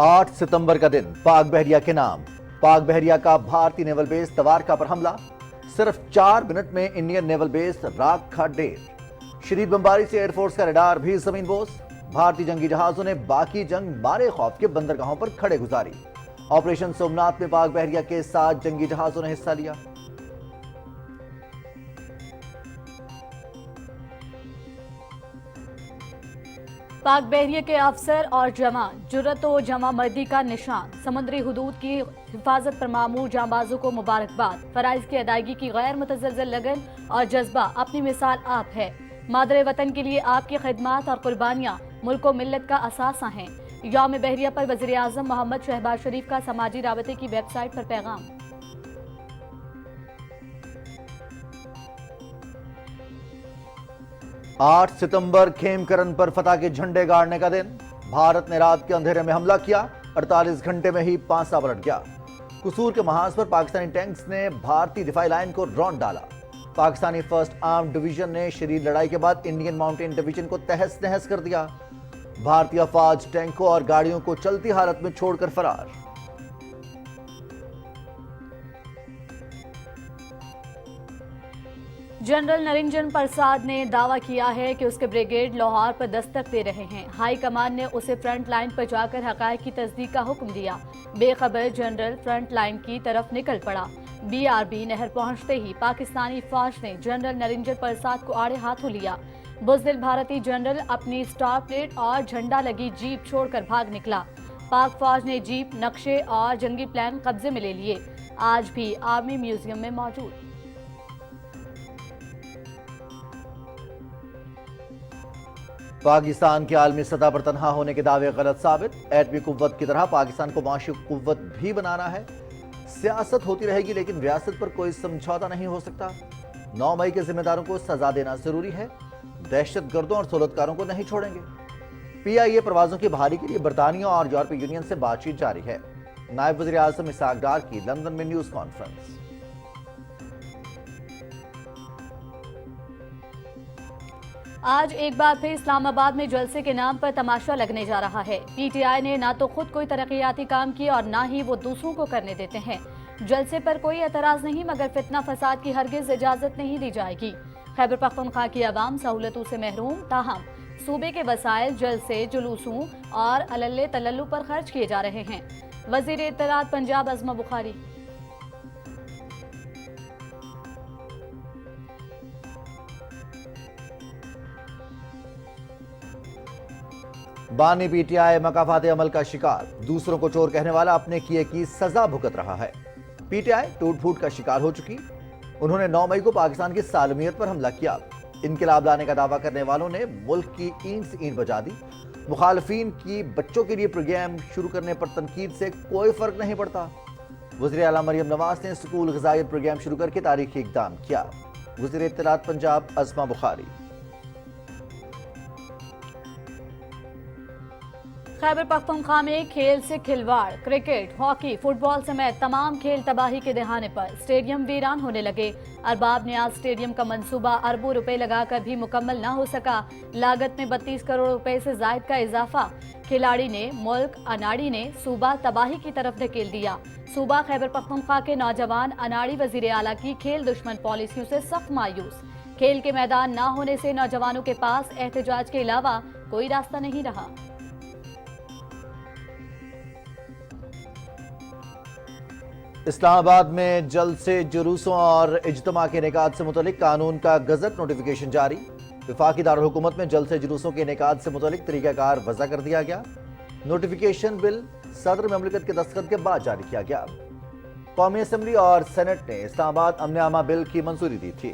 8 सितंबर का दिन पाक बहरिया के नाम। पाक बहरिया का भारतीय नेवल बेस तवारका पर हमला। सिर्फ 4 मिनट में इंडियन नेवल बेस राख का ढेर। शदीद बमबारी से एयरफोर्स का रडार भी जमीन बोस। भारतीय जंगी जहाजों ने बाकी जंग मारे खौफ के बंदरगाहों पर खड़े गुजारी। ऑपरेशन सोमनाथ में पाक बहरिया के 7 जंगी जहाजों ने हिस्सा लिया। पाक बहरिया के अफसर और जवान जुर्रत व जमा मर्दी का निशान। समुद्री हुदूद की हिफाजत पर मामूर जांबाजों को मुबारकबाद। फराइज की अदायगी की गैर मुतज़लज़ल लगन और जज्बा अपनी मिसाल आप है। मादरे वतन के लिए आपकी खिदमत और कुर्बानियाँ मुल्क व मिल्लत का असासा हैं। यौम बहरिया पर वज़ीर आज़म मोहम्मद शहबाज शरीफ का समाजी राबते की वेबसाइट पर पैगाम। 8 सितंबर खेमकरन पर फतह के झंडे गाड़ने का दिन। भारत ने रात के अंधेरे में हमला किया। 48 घंटे में ही पांसा पलट गया। कसूर के महाज पर पाकिस्तानी टैंक्स ने भारतीय दिफाई लाइन को रौंद डाला। पाकिस्तानी फर्स्ट आर्म डिवीजन ने शदीद लड़ाई के बाद इंडियन माउंटेन डिवीजन को तहस नहस कर दिया। भारतीय अफवाज टैंकों और गाड़ियों को चलती हालत में छोड़कर फरार। जनरल नरिंजन प्रसाद ने दावा किया है कि उसके ब्रिगेड लाहौर पर दस्तक दे रहे हैं। हाई कमान ने उसे फ्रंट लाइन पर जाकर हकायक की तस्दीक का हुक्म दिया। बेखबर जनरल फ्रंट लाइन की तरफ निकल पड़ा। BRB नहर पहुंचते ही पाकिस्तानी फौज ने जनरल नरिंजन प्रसाद को आड़े हाथों लिया। बुज़दिल भारतीय जनरल अपनी स्टार प्लेट और झंडा लगी जीप छोड़कर भाग निकला। पाक फौज ने जीप, नक्शे और जंगी प्लान कब्जे में ले लिए। आज भी आर्मी म्यूजियम में मौजूद। पाकिस्तान के आलमी सतह पर तनहा होने के दावे गलत साबित। एटमी कुव्वत की तरह पाकिस्तान को माशी कुव्वत भी बनाना है। सियासत होती रहेगी लेकिन रियासत पर कोई समझौता नहीं हो सकता। 9 मई के जिम्मेदारों को सजा देना जरूरी है। दहशतगर्दों और सहूलतकारों को नहीं छोड़ेंगे। PIA परवाजों की बहाली के लिए बरतानिया और यूरोपीय यूनियन से बातचीत जारी है। नायब वज़ीर आज़म इसहाक डार की लंदन में न्यूज कॉन्फ्रेंस। आज एक बार फिर इस्लामाबाद में जलसे के नाम पर तमाशा लगने जा रहा है। PTI ने ना तो खुद कोई तरक्याती काम किया और ना ही वो दूसरों को करने देते हैं। जलसे पर कोई एतराज नहीं, मगर फितना फसाद की हरगिज इजाजत नहीं दी जाएगी। खैबर पख्तूनख्वा की आवाम सहूलतों से महरूम, ताहम सूबे के वसाइल जलसे, जुलूसों और अल्ले तल्लु पर खर्च किए जा रहे हैं। वजीर इत्तलात पंजाब अज़मा बुखारी। बानी PTI मकाफाते अमल का शिकार। दूसरों को चोर कहने वाला अपने किए की सजा भुगत रहा है। PTI टूट फूट का शिकार हो चुकी। उन्होंने 9 मई को पाकिस्तान की सालमियत पर हमला किया। इनकलाब लाने का दावा करने वालों ने मुल्क की ईंट से ईंट बजा दी। मुखालफीन की बच्चों के लिए प्रोग्राम शुरू करने पर तनकीद से कोई फर्क नहीं पड़ता। वज़ीर आला मरियम नवाज ने स्कूल ग़िज़ाइयत प्रोग्राम शुरू करके तारीखी इक़दाम किया। वज़ीर इत्तलात पंजाब अज़मा बुखारी। खैबर पख्तूनख्वा में खेल से खिलवाड़। क्रिकेट, हॉकी, फुटबॉल समेत तमाम खेल तबाही के दहाने पर स्टेडियम वीरान होने लगे। अरबाब न्याज स्टेडियम का मंसूबा अरबों रुपए लगाकर भी मुकम्मल न हो सका। लागत में 32 करोड़ रुपए से जायद का इजाफा। खिलाड़ी ने, मुल्क, अनाड़ी ने सूबा तबाही की तरफ धकेल दिया। सूबा खैबर पख्तूनख्वा के नौजवान अनाड़ी वजीर आला की खेल दुश्मन पॉलिसियों से सख्त मायूस। खेल के मैदान न होने से नौजवानों के पास एहतजाज के अलावा कोई रास्ता नहीं रहा। इस्लामाबाद में जलसे, जुलूसों और इज्तिमा के इनेकाद से मुतलिक कानून का गजट नोटिफिकेशन जारी। वफाकी दारुल हुकूमत में जलसे जुलूसों के इनेकाद से मुतलिक तरीक़ाकार वज़ा कर दिया गया। नोटिफिकेशन बिल सदर ममलिकत के दस्तखत के बाद जारी किया गया। कौमी असम्बली और सेनेट ने इस्लामाबाद अमन-ए-आमा बिल की मंजूरी दी थी।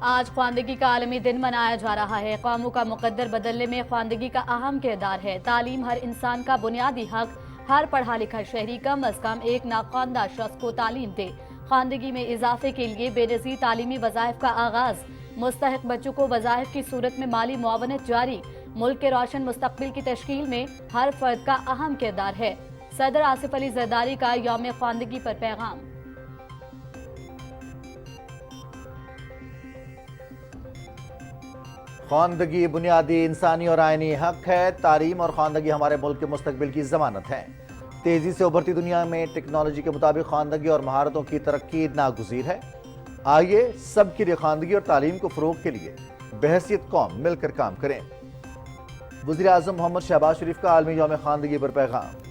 आज ख्वानदगी का आलमी दिन मनाया जा रहा है। कौमों का मुकद्दर बदलने में ख्वानदगी का अहम किरदार है। तालीम हर इंसान का बुनियादी हक। हर पढ़ा लिखा शहरी कम अज कम एक नाख्वानदा शख्स को तालीम दे। ख्वानदगी में इजाफे के लिए बेनज़ीर तालीमी वज़ाइफ का आगाज। मुस्तहिक बच्चों को वज़ाइफ की सूरत में माली मुआवनत जारी। मुल्क के रोशन मुस्तकबिल की तश्कील में हर फर्द का अहम किरदार है। सदर आसिफ अली जरदारी का यौम ख्वानदगी पर पैगाम। خواندگی بنیادی انسانی اور آئینی حق ہے. تعلیم اور خواندگی ہمارے ملک کے مستقبل کی ضمانت ہے. تیزی سے ابھرتی دنیا میں ٹیکنالوجی کے مطابق خواندگی اور مہارتوں کی ترقی ناگزیر ہے. آئیے سب کے لیے خواندگی اور تعلیم کو فروغ کے لیے بحیثیت قوم مل کر کام کریں. وزیر اعظم محمد شہباز شریف کا عالمی یوم خواندگی پر پیغام.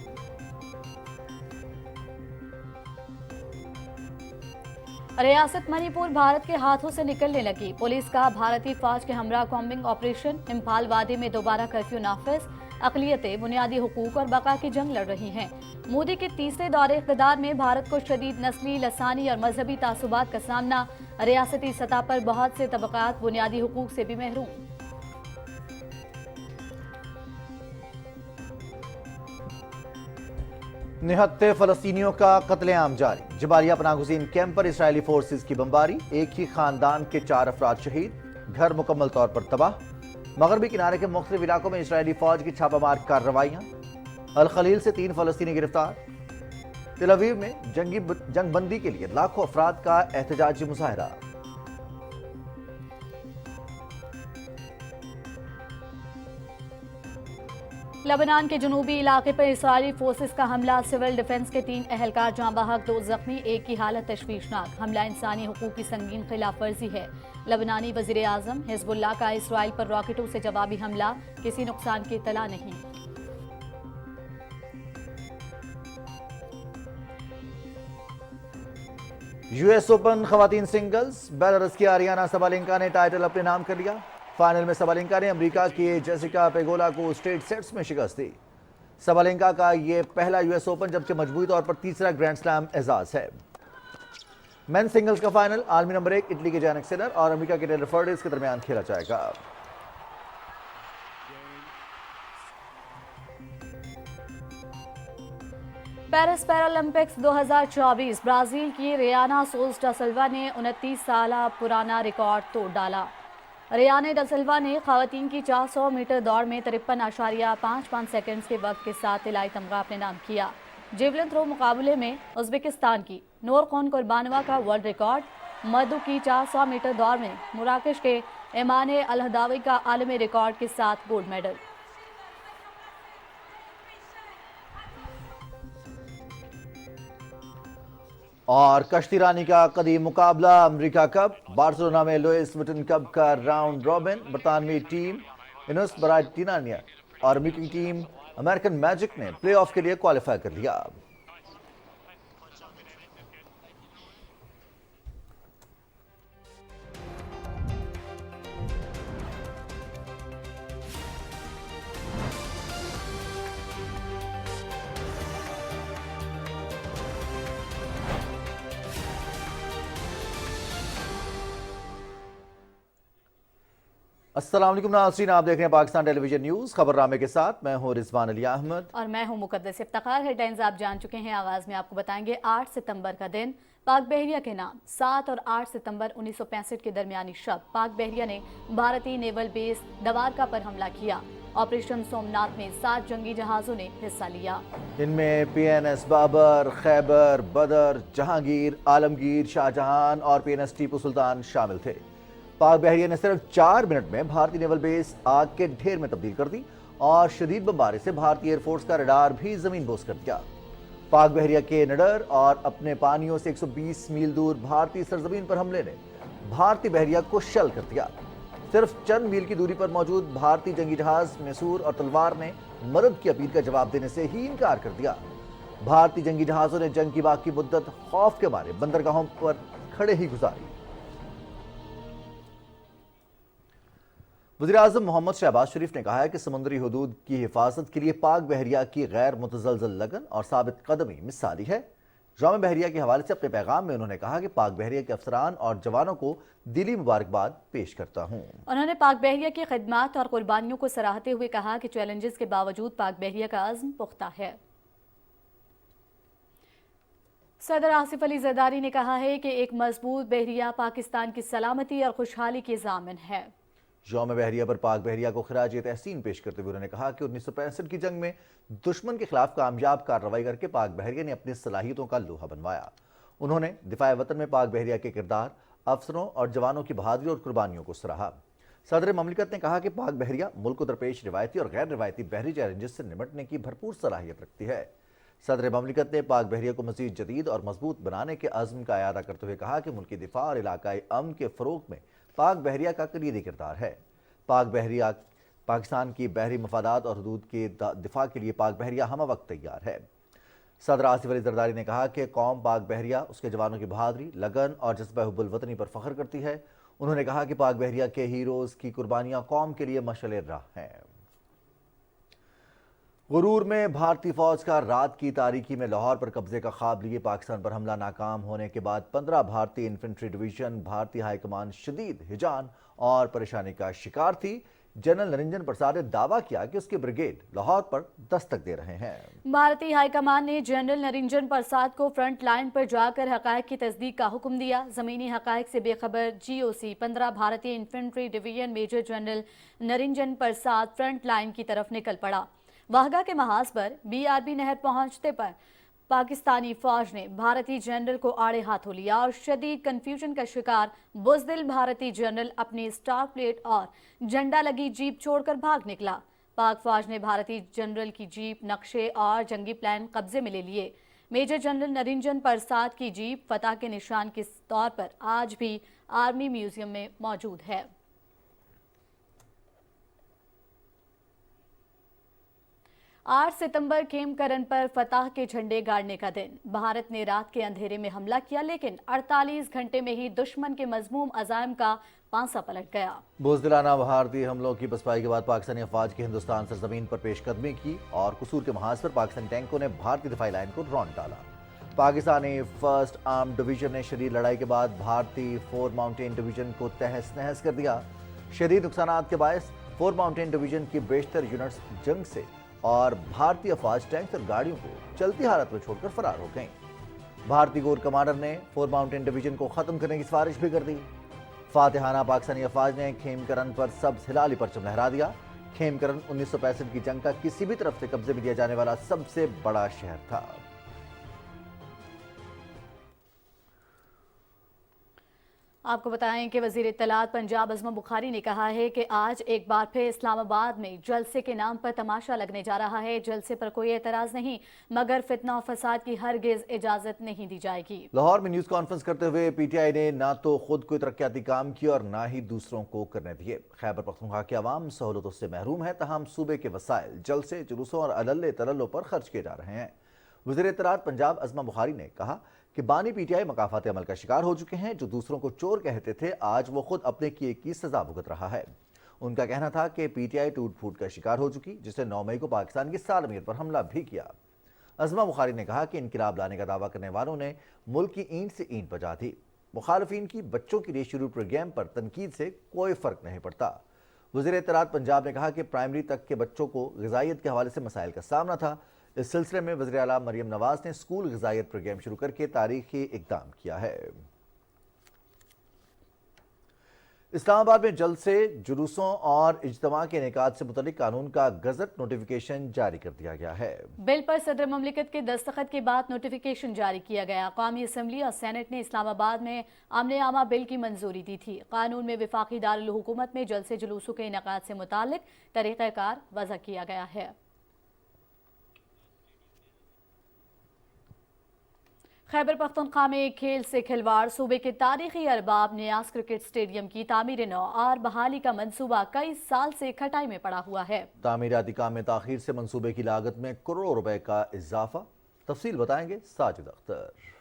ریاست منی پور بھارت کے ہاتھوں سے نکلنے لگی. پولیس کا بھارتی فوج کے ہمراہ کامبنگ آپریشن. امپھال وادی میں دوبارہ کرفیو نافذ. اقلیتیں بنیادی حقوق اور بقا کی جنگ لڑ رہی ہیں. مودی کے تیسرے دور اقتدار میں بھارت کو شدید نسلی، لسانی اور مذہبی تعصبات کا سامنا. ریاستی سطح پر بہت سے طبقات بنیادی حقوق سے بھی محروم. نہتے فلسطینیوں کا قتل عام جاری. جبالیہ پناہ گزین کیمپ پر اسرائیلی فورسز کی بمباری. ایک ہی خاندان کے 4 افراد شہید. گھر مکمل طور پر تباہ. مغربی کنارے کے مختلف علاقوں میں اسرائیلی فوج کی چھاپہ مار کارروائیاں. الخلیل سے 3 فلسطینی گرفتار. تل اویو میں جنگ بندی کے لیے لاکھوں افراد کا احتجاجی مظاہرہ. لبنان کے جنوبی علاقے پر اسرائیلی فورسز کا حملہ. سول ڈیفنس کے 3 اہلکار جاں بحق، 2 زخمی. ایک کی حالت تشویشناک. حملہ انسانی حقوق کی سنگین خلاف ورزی ہے. لبنانی وزیر اعظم. حزب اللہ کا اسرائیل پر راکٹوں سے جوابی حملہ. کسی نقصان کی اطلاع نہیں. یو ایس اوپن خواتین سنگلز. بیلاروس کی آریانا سبالینکا نے ٹائٹل اپنے نام کر لیا. فائنل میں سبالینکا نے امریکہ کی جیسیکا پیگولا کو اسٹریٹ سیٹس میں شکست دی. سبالینکا کا یہ پہلا یو ایس اوپن جبکہ مجموعی طور پر تیسرا گرینڈ سلام اعزاز ہے. مین سنگلز کا فائنل عالمی نمبر 1 اٹلی کے جینک سینر اور امریکہ کے ٹیلر فرڈیز کے درمیان کھیلا جائے گا. Paris Paralympics 2024. برازیل کی ریانا سوز ڈا سلوا نے 29 سالہ پرانا ریکارڈ توڑ ڈالا. ریانا ڈا سلوا نے خواتین کی 400 میٹر دوڑ میں 53.55 سیکنڈز کے وقت کے ساتھ طلائی تمغہ اپنے نام کیا. جیولن تھرو مقابلے میں ازبکستان کی نورخون قربانووا کا ورلڈ ریکارڈ. مردوں کی 400 میٹر دوڑ میں مراکش کے ایمان الہداوی کا عالمی ریکارڈ کے ساتھ گولڈ میڈل. اور کشتی رانی کا قدیم مقابلہ امریکہ کپ. بارسلونا میں لوئس وٹن کپ کا راؤنڈ روبن. برطانوی ٹیم انوس برائٹینانیا اور امریکی ٹیم امریکن میجک نے پلے آف کے لیے کوالیفائی کر لیا. السلام علیکم ناظرین، آپ دیکھ رہے ہیں پاکستان ٹیلی ویژن نیوز. خبر نامے کے ساتھ میں ہوں رضوان علی احمد اور میں ہوں مقدس افتخار. ہیڈ لائنز آپ جان چکے ہیں. آغاز میں آپ کو بتائیں گے 8 ستمبر کا دن پاک بحریہ کے نام. 7 اور 8 ستمبر 1965 کے درمیانی شب پاک بحریہ نے بھارتی نیول بیس دوارکا پر حملہ کیا. آپریشن سومناتھ میں 7 جنگی جہازوں نے حصہ لیا. ان میں پی این ایس بابر، خیبر، بدر، جہانگیر، عالمگیر، شاہ جہان اور پی این ایس ٹیپو سلطان شامل تھے. پاک بحریہ نے صرف 4 منٹ میں بھارتی نیول بیس آگ کے ڈھیر میں تبدیل کر دی اور شدید بمباری سے بھارتی ایئر فورس کا ریڈار بھی زمین بوس کر دیا. پاک بحریہ کے نڈر اور اپنے پانیوں سے 120 میل دور بھارتی سرزمین پر حملے نے بھارتی بحریہ کو شل کر دیا. صرف چند میل کی دوری پر موجود بھارتی جنگی جہاز میسور اور تلوار نے مدد کی اپیل کا جواب دینے سے ہی انکار کر دیا. بھارتی جنگی جہازوں نے جنگ کی باقی مدت خوف کے مارے بندرگاہوں پر کھڑے ہی گزاری. وزیر اعظم محمد شہباز شریف نے کہا ہے کہ سمندری حدود کی حفاظت کے لیے پاک بحریہ کی غیر متزلزل لگن اور ثابت قدمی مثالی ہے. یوم بحریہ کے حوالے سے اپنے پیغام میں انہوں نے کہا کہ پاک بحریہ کے افسران اور جوانوں کو دلی مبارکباد پیش کرتا ہوں. انہوں نے پاک بحریہ کی خدمات اور قربانیوں کو سراہتے ہوئے کہا کہ چیلنجز کے باوجود پاک بحریہ کا عزم پختہ ہے. صدر آصف علی زرداری نے کہا ہے کہ ایک مضبوط بحریہ پاکستان کی سلامتی اور خوشحالی کی ضامن ہے. یوم بحریہ پر پاک بحریہ کو خراج تحسین پیش کرتے ہوئے انہوں نے کہا کہ 1965 کی جنگ میں دشمن کے خلاف کامیاب کارروائی کر کے پاک بحریہ نے اپنی صلاحیتوں کا لوہا بنوایا. انہوں نے دفاع وطن میں پاک بحریہ کے کردار، افسروں اور جوانوں کی بہادری اور قربانیوں کو سراہا. सदर ममलिकत ने कहा कि पाक बहरिया मुल्क को दरपेश रिवायती और गैर रिवायती बहरी चैलेंजेस से निपटने की भरपूर सलाहियत रखती है। सदर ममलिकत ने पाक बहरिया को मज़ीद जदीद और मजबूत बनाने के अज़्म का इयादा करते हुए कहा कि मुल्की दिफा और इलाकाई अमन के फ़रोग में पाक बहरिया का कलीदी किरदार है। पाक बहरिया पाकिस्तान की बहरी मफादात और हदूद के दिफा के लिए पाक बहरिया हम वक्त तैयार है। सदर आसिफ अली जरदारी ने कहा कि कौम पाक बहरिया उसके जवानों की बहादुरी, लगन और जज्बा हुब्बुल वतनी पर फख्र करती है। उन्होंने कहा कि पाक बहरिया के हीरोज़ की कुर्बानियां कौम के लिए मशअल राह हैं। गुरूर में भारतीय फौज का रात की तारीकी में लाहौर पर कब्जे का ख्वाब लिए पाकिस्तान पर हमला नाकाम होने के बाद 15 भारतीय इन्फेंट्री डिवीजन भारतीय हाईकमान शदीद हिजान और परेशानी का शिकार थी। जनरल नरिंजन प्रसाद ने दावा किया कि उसके ब्रिगेड लाहौर पर दस्तक दे रहे हैं। भारतीय हाईकमान ने जनरल नरिंजन प्रसाद को फ्रंट लाइन पर जाकर हकायक की तस्दीक का हुक्म दिया। जमीनी हकायक से बेखबर GOC 15 भारतीय infantry division major general Niranjan प्रसाद फ्रंट लाइन की तरफ निकल पड़ा। वाहगा के महाज पर BRB नहर पहुंचते पर पाकिस्तानी फौज ने भारतीय जनरल को आड़े हाथों लिया और शदीद कंफ्यूजन का शिकार बुज़दिल भारतीय जनरल अपनी स्टार प्लेट और झंडा लगी जीप छोड़कर भाग निकला। पाक फौज ने भारतीय जनरल की जीप, नक्शे और जंगी प्लान कब्जे में ले लिए। मेजर जनरल नरिंजन प्रसाद की जीप फतह के निशान के तौर पर आज भी आर्मी म्यूजियम में मौजूद है। 8 सितंबर खेमकरन पर फतह के झंडे गाड़ने का दिन। भारत ने रात के अंधेरे में हमला किया, लेकिन 48 घंटे में ही दुश्मन के मजमूम अज़ाइम का पांसा पलट गया। बुज़दिलाना भारतीय हमलों की पसपाई के बाद पाकिस्तानी अफवाज की हिंदुस्तान सरजमीन पर पेशकदमी की और कसूर के महाज पर पाकिस्तानी टैंकों ने भारतीय दिफाई लाइन को रौंद डाला। पाकिस्तानी फर्स्ट आर्म डिवीजन ने शदीद लड़ाई के बाद भारतीय 4 माउंटेन डिवीजन को तहस नहस कर दिया। शदीद नुकसानात के बायस 4 माउंटेन डिवीजन की बेशतर यूनिट्स जंग से और भारतीय अफवाज टैंक और गाड़ियों को चलती हालत में छोड़कर फरार हो गईं। भारतीय कोर कमांडर ने 4 माउंटेन डिवीजन को खत्म करने की सिफारिश भी कर दी। फातिहाना पाकिस्तानी अफवाज ने खेमकरन पर सब्ज हिलाली परचम लहरा दिया। खेमकरन 1965 की जंग का किसी भी तरफ से कब्जे में लिया जाने वाला सबसे बड़ा शहर था। आपको बताएं कि वजीर इत्तलात पंजाब अज़मा बुखारी ने कहा है कि आज एक बार फिर इस्लामाबाद में जलसे के नाम पर तमाशा लगने जा रहा है। जलसे पर कोई एतराज नहीं, मगर फितना और फसाद की हरगिज इजाजत नहीं दी जाएगी। लाहौर में न्यूज कॉन्फ्रेंस करते हुए PTI ने ना तो खुद कोई तरक्याती काम किया और ना ही दूसरों को करने दिए। खैबर पख्तूनख्वा की आवाम सहूलतों से महरूम है, तहम सूबे के वसाइल जलसे, जुलूसों और अल्ले तलल्लों पर खर्च किए जा रहे हैं। वज़ीर इत्तलात पंजाब अज़मा बुखारी ने कहा कि बानी PTI मकाफात अमल का शिकार हो चुके हैं। जो दूसरों को चोर कहते थे, आज वो खुद अपने किए की सजा भुगत रहा है। उनका कहना था कि PTI टूट फूट का शिकार हो चुकी, जिसने 9 मई को पाकिस्तान की सालमियत पर हमला भी किया। अज़मा बुखारी ने कहा कि इनकलाब लाने का दावा करने वालों ने मुल्क की ईंट से ईंट बजा दी। मुखालफिन की बच्चों के लिए शुरू प्रोग्राम पर तनकीद से कोई फर्क नहीं पड़ता। वज़ीर इत्तलात पंजाब ने कहा कि प्राइमरी तक के बच्चों को ग़िज़ाइयत के हवाले से मसाइल का सामना था। इस सिलसिले में वज़ीर आला मरियम नवाज ने स्कूल ग़िज़ाइयत प्रोग्राम शुरू करके तारीखी इक़दाम किया है। इस्लामाबाद में जलसे, जुलूसों और इज्तिमा के इनेकाद से मुतल्लिक कानून का गज़ट नोटिफिकेशन जारी कर दिया गया है। बिल पर सदर ममलिकत के दस्तखत के बाद नोटिफिकेशन जारी किया गया। कौमी असम्बली और सेनेट ने इस्लामाबाद में आमने आमा बिल की मंजूरी दी थी। कानून में वफाकी दारुल हुकूमत में जलसे जुलूसों के इनेकाद से मुताल्लिक तरीक़ाकार वज़ा किया गया है। खैबर पख्तूनख्वा में खेल से खिलवाड़, सूबे के तारीखी अरबाब नियाज क्रिकेट स्टेडियम की तामीर नौ और बहाली का मंसूबा कई साल से खटाई में पड़ा हुआ है। तामीराती काम में ताखीर से मंसूबे की लागत में करोड़ों रुपए का इजाफा। तफसील बताएंगे साजिद अख्तर।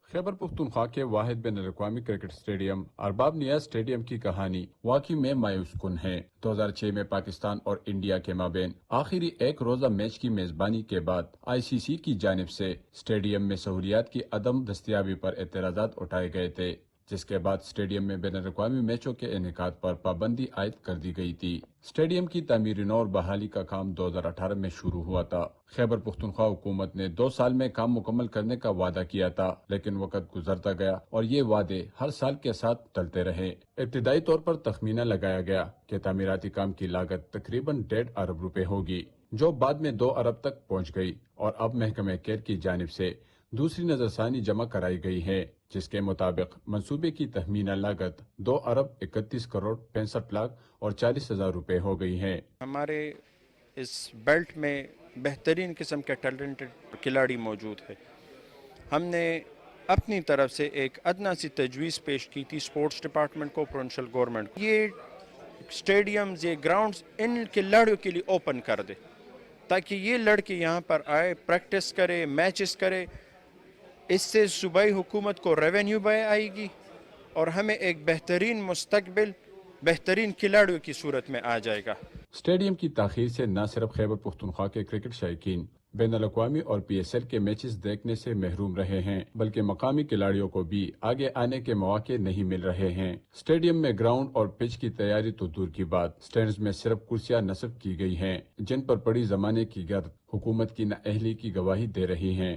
खैबर पख्तूनख्वा के वाहिद बैनुल-अक़वामी क्रिकेट स्टेडियम अरबाब नियाज स्टेडियम की कहानी वाकई में मायूस कुन है। 2006 में पाकिस्तान और इंडिया के माबेन आखिरी एक रोजा मैच की मेजबानी के बाद ICC की जानिब से स्टेडियम में सहूलियात की अदम दस्तयाबी पर एतराज़ात उठाए गए थे, जिसके बाद स्टेडियम में बैनुल-अक़वामी मैचों के इनेकाद पर पाबंदी आयद कर दी गई थी। स्टेडियम की तामीर नौ और बहाली का काम 2018 में शुरू हुआ था। खैबर पख्तूनख्वा हुकूमत ने 2 साल में काम मुकम्मल करने का वादा किया था, लेकिन वक्त गुजरता गया और ये वादे हर साल के साथ टलते रहे। इब्तिदाई तौर पर तखमीना लगाया गया कि तामीराती काम की लागत तकरीबन 1.5 अरब रुपए होगी, जो बाद में 2 अरब तक पहुँच गई और अब महकमे केयर की जानिब से दूसरी नजरसानी जमा कराई गई है, जिसके मुताबिक मंसूबे की तखमीना लागत 2 अरब 31 करोड़ 65 लाख और 40,000 रुपए हो गई है। हमारे इस बेल्ट में बेहतरीन किस्म के टैलेंटेड खिलाड़ी मौजूद है। हमने अपनी तरफ से एक अदना सी तजवीज़ पेश की थी स्पोर्ट्स डिपार्टमेंट को, प्रोविंशियल गवर्नमेंट को, ये स्टेडियम्स, ये ग्राउंड्स इन खिलाड़ियों के लिए ओपन कर दे ताकि ये लड़के यहाँ पर आए, प्रैक्टिस करे, मैचेस करे। इससे सूबाई हुकूमत को रेवेन्यू भी आएगी और हमें एक बेहतरीन मुस्तकबिल, बेहतरीन खिलाड़ियों की सूरत में आ जाएगा। स्टेडियम की ताखीर से न सिर्फ खैबर पख्तूनख्वा के क्रिकेट शायकीन बैनुल-अक़वामी और PSL के मैचेस देखने से महरूम रहे हैं, बल्कि मकामी खिलाड़ियों को भी आगे आने के मौके नहीं मिल रहे हैं। स्टेडियम में ग्राउंड और पिच की तैयारी तो दूर की बात, स्टैंड्स में सिर्फ कुर्सियां नस्ब की गई हैं, जिन पर पड़ी जमाने की गर्द हुकूमत की नाअहली की गवाही दे रही हैं।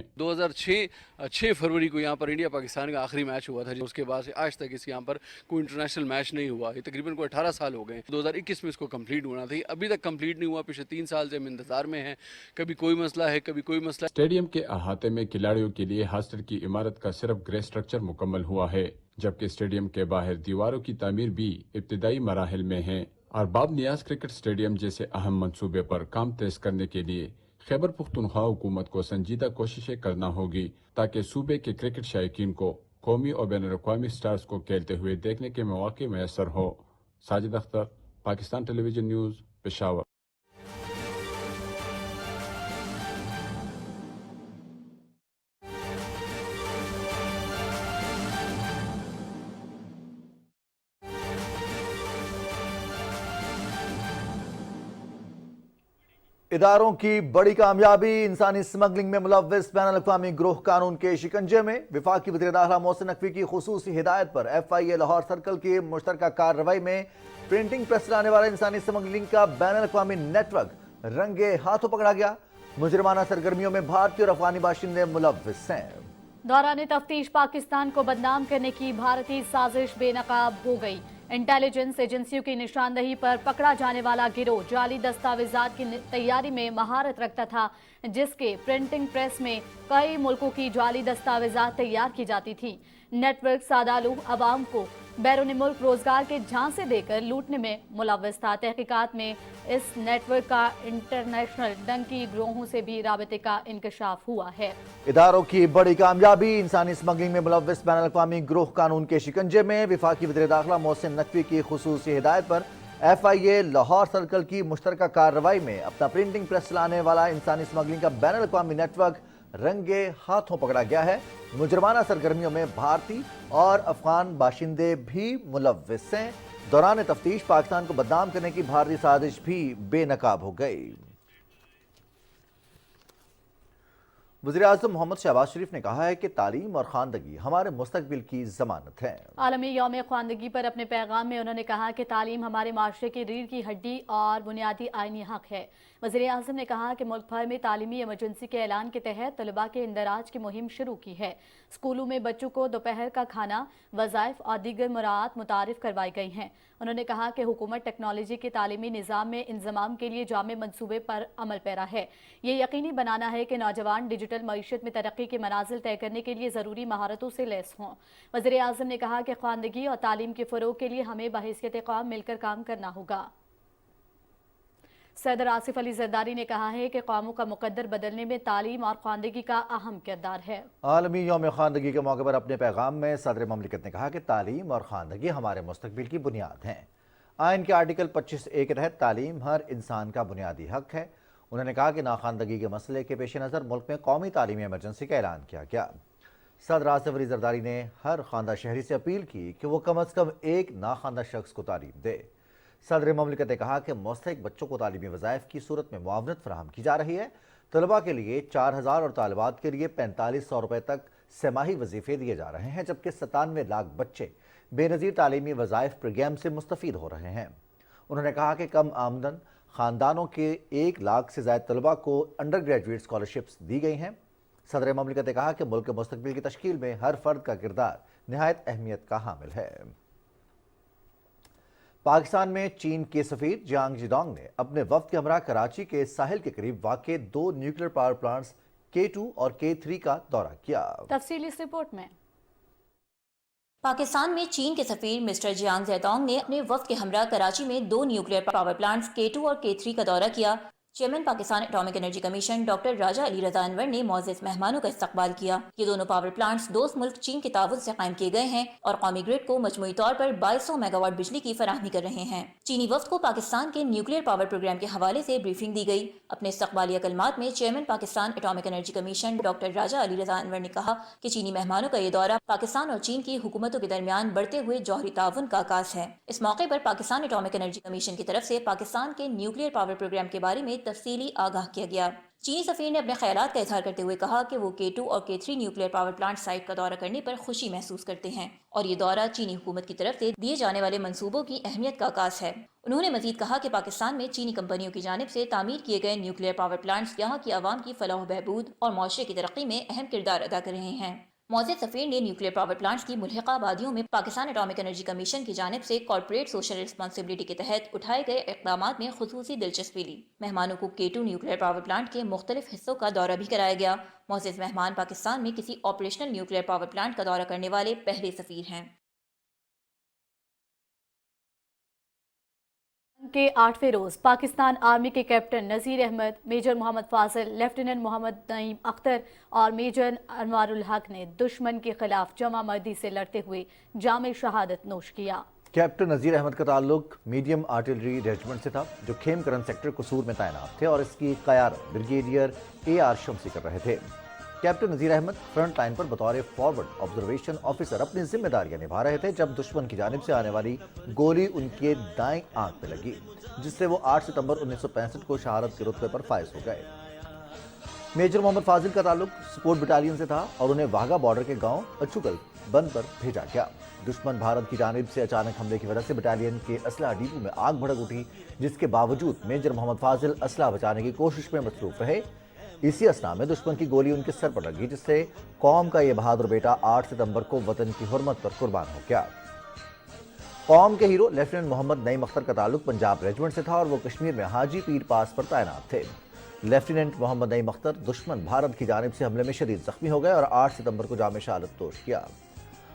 6 फरवरी को यहाँ पर इंडिया पाकिस्तान का आखिरी मैच हुआ था, उसके बाद से आज तक इस यहाँ पर कोई इंटरनेशनल मैच नहीं हुआ। ये तकरीबन कोई 18 साल हो गए। 2021 में इसको कंप्लीट होना था, अभी तक कंप्लीट नहीं हुआ। पिछले 3 साल से हम इंतजार में हैं, कभी कोई मसला है, कभी कोई मसला। स्टेडियम के अहाते में खिलाड़ियों के लिए हॉस्टल की इमारत का सिर्फ ग्रे स्ट्रक्चर मुकम्मल हुआ है, जबकि स्टेडियम के बाहर दीवारों की तामीर भी इब्तिदाई मराहिल में है। अरबाब नियाज क्रिकेट स्टेडियम जैसे अहम मंसूबे पर काम तेज करने के लिए खैबर पख्तूनख्वा हुकूमत को संजीदा कोशिशें करना होगी, ताकि सूबे के क्रिकेट शायकीन को कौमी और बैनुल-अक़वामी स्टार्स को खेलते हुए देखने के मौके मैसर हो। Sajid Akhtar, Pakistan television news, Peshawar. इदारों की बड़ी कामयाबी, इंसानी स्मगलिंग में मुलव्विस बैनुल-अक़वामी ग्रोह कानून के शिकंजे में। वफाकी वज़ीर दाखिला मोहसिन नकवी की खुसूसी हिदायत पर FIA लाहौर सर्कल की मुश्तरका कार्रवाई में प्रिंटिंग प्रेस लाने वाला इंसानी स्मगलिंग का बैनुल-अक़वामी नेटवर्क रंगे हाथों पकड़ा गया। मुजरिमाना सरगर्मियों में भारतीय और अफगानी बाशिंदे मुलव्विस हैं। दौरान तफ्तीश पाकिस्तान को बदनाम करने की भारतीय साजिश बेनकाब हो गई। इंटेलिजेंस एजेंसियों की निशानदही पर पकड़ा जाने वाला गिरोह जाली दस्तावेजात की तैयारी में महारत रखता था, जिसके प्रिंटिंग प्रेस में कई मुल्कों की जाली दस्तावेजात तैयार की जाती थी। नेटवर्क सादालू अवाम को बैरून मुल्क रोजगार के झांसे देकर लूटने में मुलव्विस था। तहकीकात में इस नेटवर्क का इंटरनेशनल डंकी गिरोहों से भी राबते का इंकशाफ हुआ है। इदारों की बड़ी कामयाबी, इंसानी स्मगलिंग में मुलव्विस बैनुल-अक़वामी ग्रोह कानून के शिकंजे में। वफाकी वज़ीर दाखिला मोहसिन नकवी की खुसूसी हिदायत पर FIA लाहौर सर्कल की मुश्तरका कार्रवाई में अपना प्रिंटिंग प्रेस लाने वाला इंसानी स्मगलिंग का बैनुल-अक़वामी नेटवर्क रंगे हाथों पकड़ा गया है। मुजरमाना सरगर्मियों में भारतीय और अफगान बाशिंदे भी मुलव्विस हैं। दौरान तफ्तीश पाकिस्तान को बदनाम करने की भारतीय साजिश भी बेनकाब हो गई। वज़ीर-ए-आज़म मोहम्मद शहबाज शरीफ ने कहा है कि तालीम और ख़वानदगी हमारे मुस्तकबिल की ज़मानत है। आलमी यौम ख़वानदगी पर अपने पैगाम में उन्होंने कहा कि तालीम हमारे माशरे की रीढ़ की हड्डी और बुनियादी आइनी हक है। वज़ीर-ए-आज़म ने कहा कि मुल्क भर में तालीमी इमरजेंसी के ऐलान के तहत तलबा के इंदराज की मुहिम शुरू की है। स्कूलों में बच्चों को दोपहर का खाना, वज़ाइफ और दीगर मुराद मुतारिफ करवाई गई हैं। उन्होंने कहा कि हुकूमत टेक्नोलॉजी के तालीमी निज़ाम में इंज़माम के लिए जामे मंसूबे पर अमल पैरा है। ये यकीनी बनाना है कि नौजवान डिजिटल मईशत में तरक्की के मनाजिल तय करने के लिए ज़रूरी महारतों से लैस हों। वज़ीर-ए-आज़म ने कहा कि ख़वानदगी और तालीम के फ़रोग़ के लिए हमें बहैसियत कौम मिलकर काम करना होगा। सदर आसिफ अली जरदारी ने कहा है कि कौमों का मुकद्दर बदलने में तालीम और ख़वानदगी का अहम किरदार है। आलमी यौम ख़वानदगी के मौके पर अपने पैगाम में सदर ममलिकत ने कहा कि तालीम और ख़वानदगी हमारे मुस्तकबिल की बुनियाद हैं। आइन के आर्टिकल 25A के तहत तालीम हर इंसान का बुनियादी हक है। उन्होंने कहा कि नाख़वानदगी के मसले के पेश नज़र मुल्क में कौमी तालीमी इमरजेंसी का ऐलान किया गया। सदर आसिफ अली जरदारी ने हर ख़वानदा शहरी से अपील की कि वो कम अज़ कम एक नाख़वानदा शख्स को तालीम दे। सदर ममलिकत ने कहा कि मुस्तहिक बच्चों को तालीमी वज़ाइफ की सूरत में मुआवनत फराहम की जा रही है। तलबा के लिए 4,000 और तालिबात के लिए 4500 रुपये तक सेमाही वजीफ़े दिए जा रहे हैं, जबकि 97 लाख बच्चे बेनज़ीर तालीमी वज़ाइफ प्रोग्राम से मुस्तफ़ीद हो रहे हैं। उन्होंने कहा कि कम आमदन ख़ानदानों के 1 लाख से ज़ायद तलबा को अंडर ग्रेजुएट स्कॉलरशिप्स दी गई हैं। सदर ममलिकत ने कहा कि मुल्क के मुस्तक़बिल की तश्कील में हर फ़र्द का किरदार निहायत अहमियत का हामिल है। पाकिस्तान में चीन के सफ़ीर जियांग जिडोंग ने अपने वफ़द के हमरा कराची के साहिल के करीब वाक़े 2 न्यूक्लियर पावर प्लांट्स K2 और K3 का दौरा किया। तफसील इस रिपोर्ट में। पाकिस्तान में चीन के सफीर मिस्टर जियांग ज़ेतोंग ने अपने वफ्द के हमरा कराची में 2 न्यूक्लियर पावर प्लांट्स K2 और K3 का दौरा किया। Chairman Pakistan atomic energy commission doctor Raja Ali Raza Anwar ने मौजूद मेहमानों का इस्तकबाल किया। ये दोनों पावर प्लांट्स दोस्त मुल्क चीन के ताउन से कायम किए गए हैं और कौमी ग्रिड को मजमूई तौर पर 2200 मेगावाट बिजली की फराहमी कर रहे हैं। चीनी वफ्द को पाकिस्तान के न्यूक्लियर पावर प्रोग्राम के हवाले से ब्रीफिंग दी गई। अपने इस्तकबालिया कलमात में chairman Pakistan atomic energy commission doctor Raja Ali Raza Anwar ने कहा कि चीनी मेहमानों का ये दौरा पाकिस्तान और चीन की हुकूमतों के दरमियान बढ़ते हुए जौहरी ताउन का आगाज है। इस मौके पर पाकिस्तान एटॉमिक एनर्जी कमीशन की तरफ से पाकिस्तान के न्यूक्लियर पावर प्रोग्राम के बारे में तफसीली आगाह किया गया। चीनी सफीर ने अपने ख्यालात का इजहार करते हुए कहा कि वो K2 और K3 nuclear power plant site का दौरा करने पर खुशी महसूस करते हैं और ये दौरा चीनी हुकूमत की तरफ से दिए जाने वाले मंसूबों की अहमियत का आगाज है। उन्होंने मजीद कहा कि पाकिस्तान में चीनी कंपनियों की जानिब से तामीर किए गए न्यूक्लियर पावर प्लांट्स यहाँ की आवाम की फलाह बहबूद और मुआशरे की तरक्की में अहम किरदार अदा कर रहे हैं। मौजूद सफीर ने न्यूक्लियर पावर प्लांट्स की मुल्हिका आबादियों में पाकिस्तान एटॉमिक एनर्जी कमीशन की जानिब से कॉर्पोरेट सोशल रिस्पांसिबिलिटी के तहत उठाए गए इक़दामात में खुसूसी दिलचस्पी ली। मेहमानों को K2 न्यूक्लियर पावर प्लांट के मुख्तलिफ हिस्सों का दौरा भी कराया गया। मौजूद मेहमान पाकिस्तान में किसी ऑपरेशनल न्यूक्लियर पावर प्लांट का दौरा करने वाले पहले सफीर हैं। के 8वें रोज पाकिस्तान आर्मी के कैप्टन नज़ीर अहमद, मेजर मोहम्मद फाजिल, लेफ्टिनेंट मोहम्मद नईम अख्तर और मेजर अनवारुल हक ने दुश्मन के खिलाफ जमा मर्दी से लड़ते हुए जाम शहादत नोश किया। कैप्टन नज़ीर अहमद का ताल्लुक मीडियम आर्टिलरी रेजिमेंट से था जो खेमकरन सेक्टर कसूर में तैनात थे और इसकी क़यादत ब्रिगेडियर AR शम्सी कर रहे थे। कैप्टन नज़ीर अहमद फ्रंट लाइन पर बतौर फॉरवर्ड ऑब्जर्वेशन ऑफिसर अपनी जिम्मेदारियां निभा रहे थे जब दुश्मन की जानिब से आने वाली गोली उनके दाएं आंख में लगी, जिससे वो 8 सितंबर 1965 को शहादत के रुतबे पर फायज हो गए। मेजर मोहम्मद फाजिल का ताल्लुक सपोर्ट बटालियन से था और उन्हें वाघा बॉर्डर के गांव अचुकल बंद पर भेजा गया। दुश्मन भारत की जानिब से अचानक हमले की वजह से बटालियन के असला डिपो में आग भड़क उठी, जिसके बावजूद मेजर मोहम्मद फाजिल असला बचाने की कोशिश में मसरूफ रहे। इसी असना में दुश्मन की गोली उनके सर पर लगी, जिससे कौम का ये बहादुर बेटा 8 सितंबर को वतन की हुर्मत पर कुर्बान हो गया। कौम के हीरो लेफ्टिनेंट मोहम्मद नईम अख्तर का ताल्लुक पंजाब रेजिमेंट से था और वो कश्मीर में हाजी पीर पास पर तैनात थे। लेफ्टिनेंट मोहम्मद नईम अख्तर दुश्मन भारत की जानिब से हमले में शदीद जख्मी हो गए और 8 सितंबर को जाम शहादत नोश किया।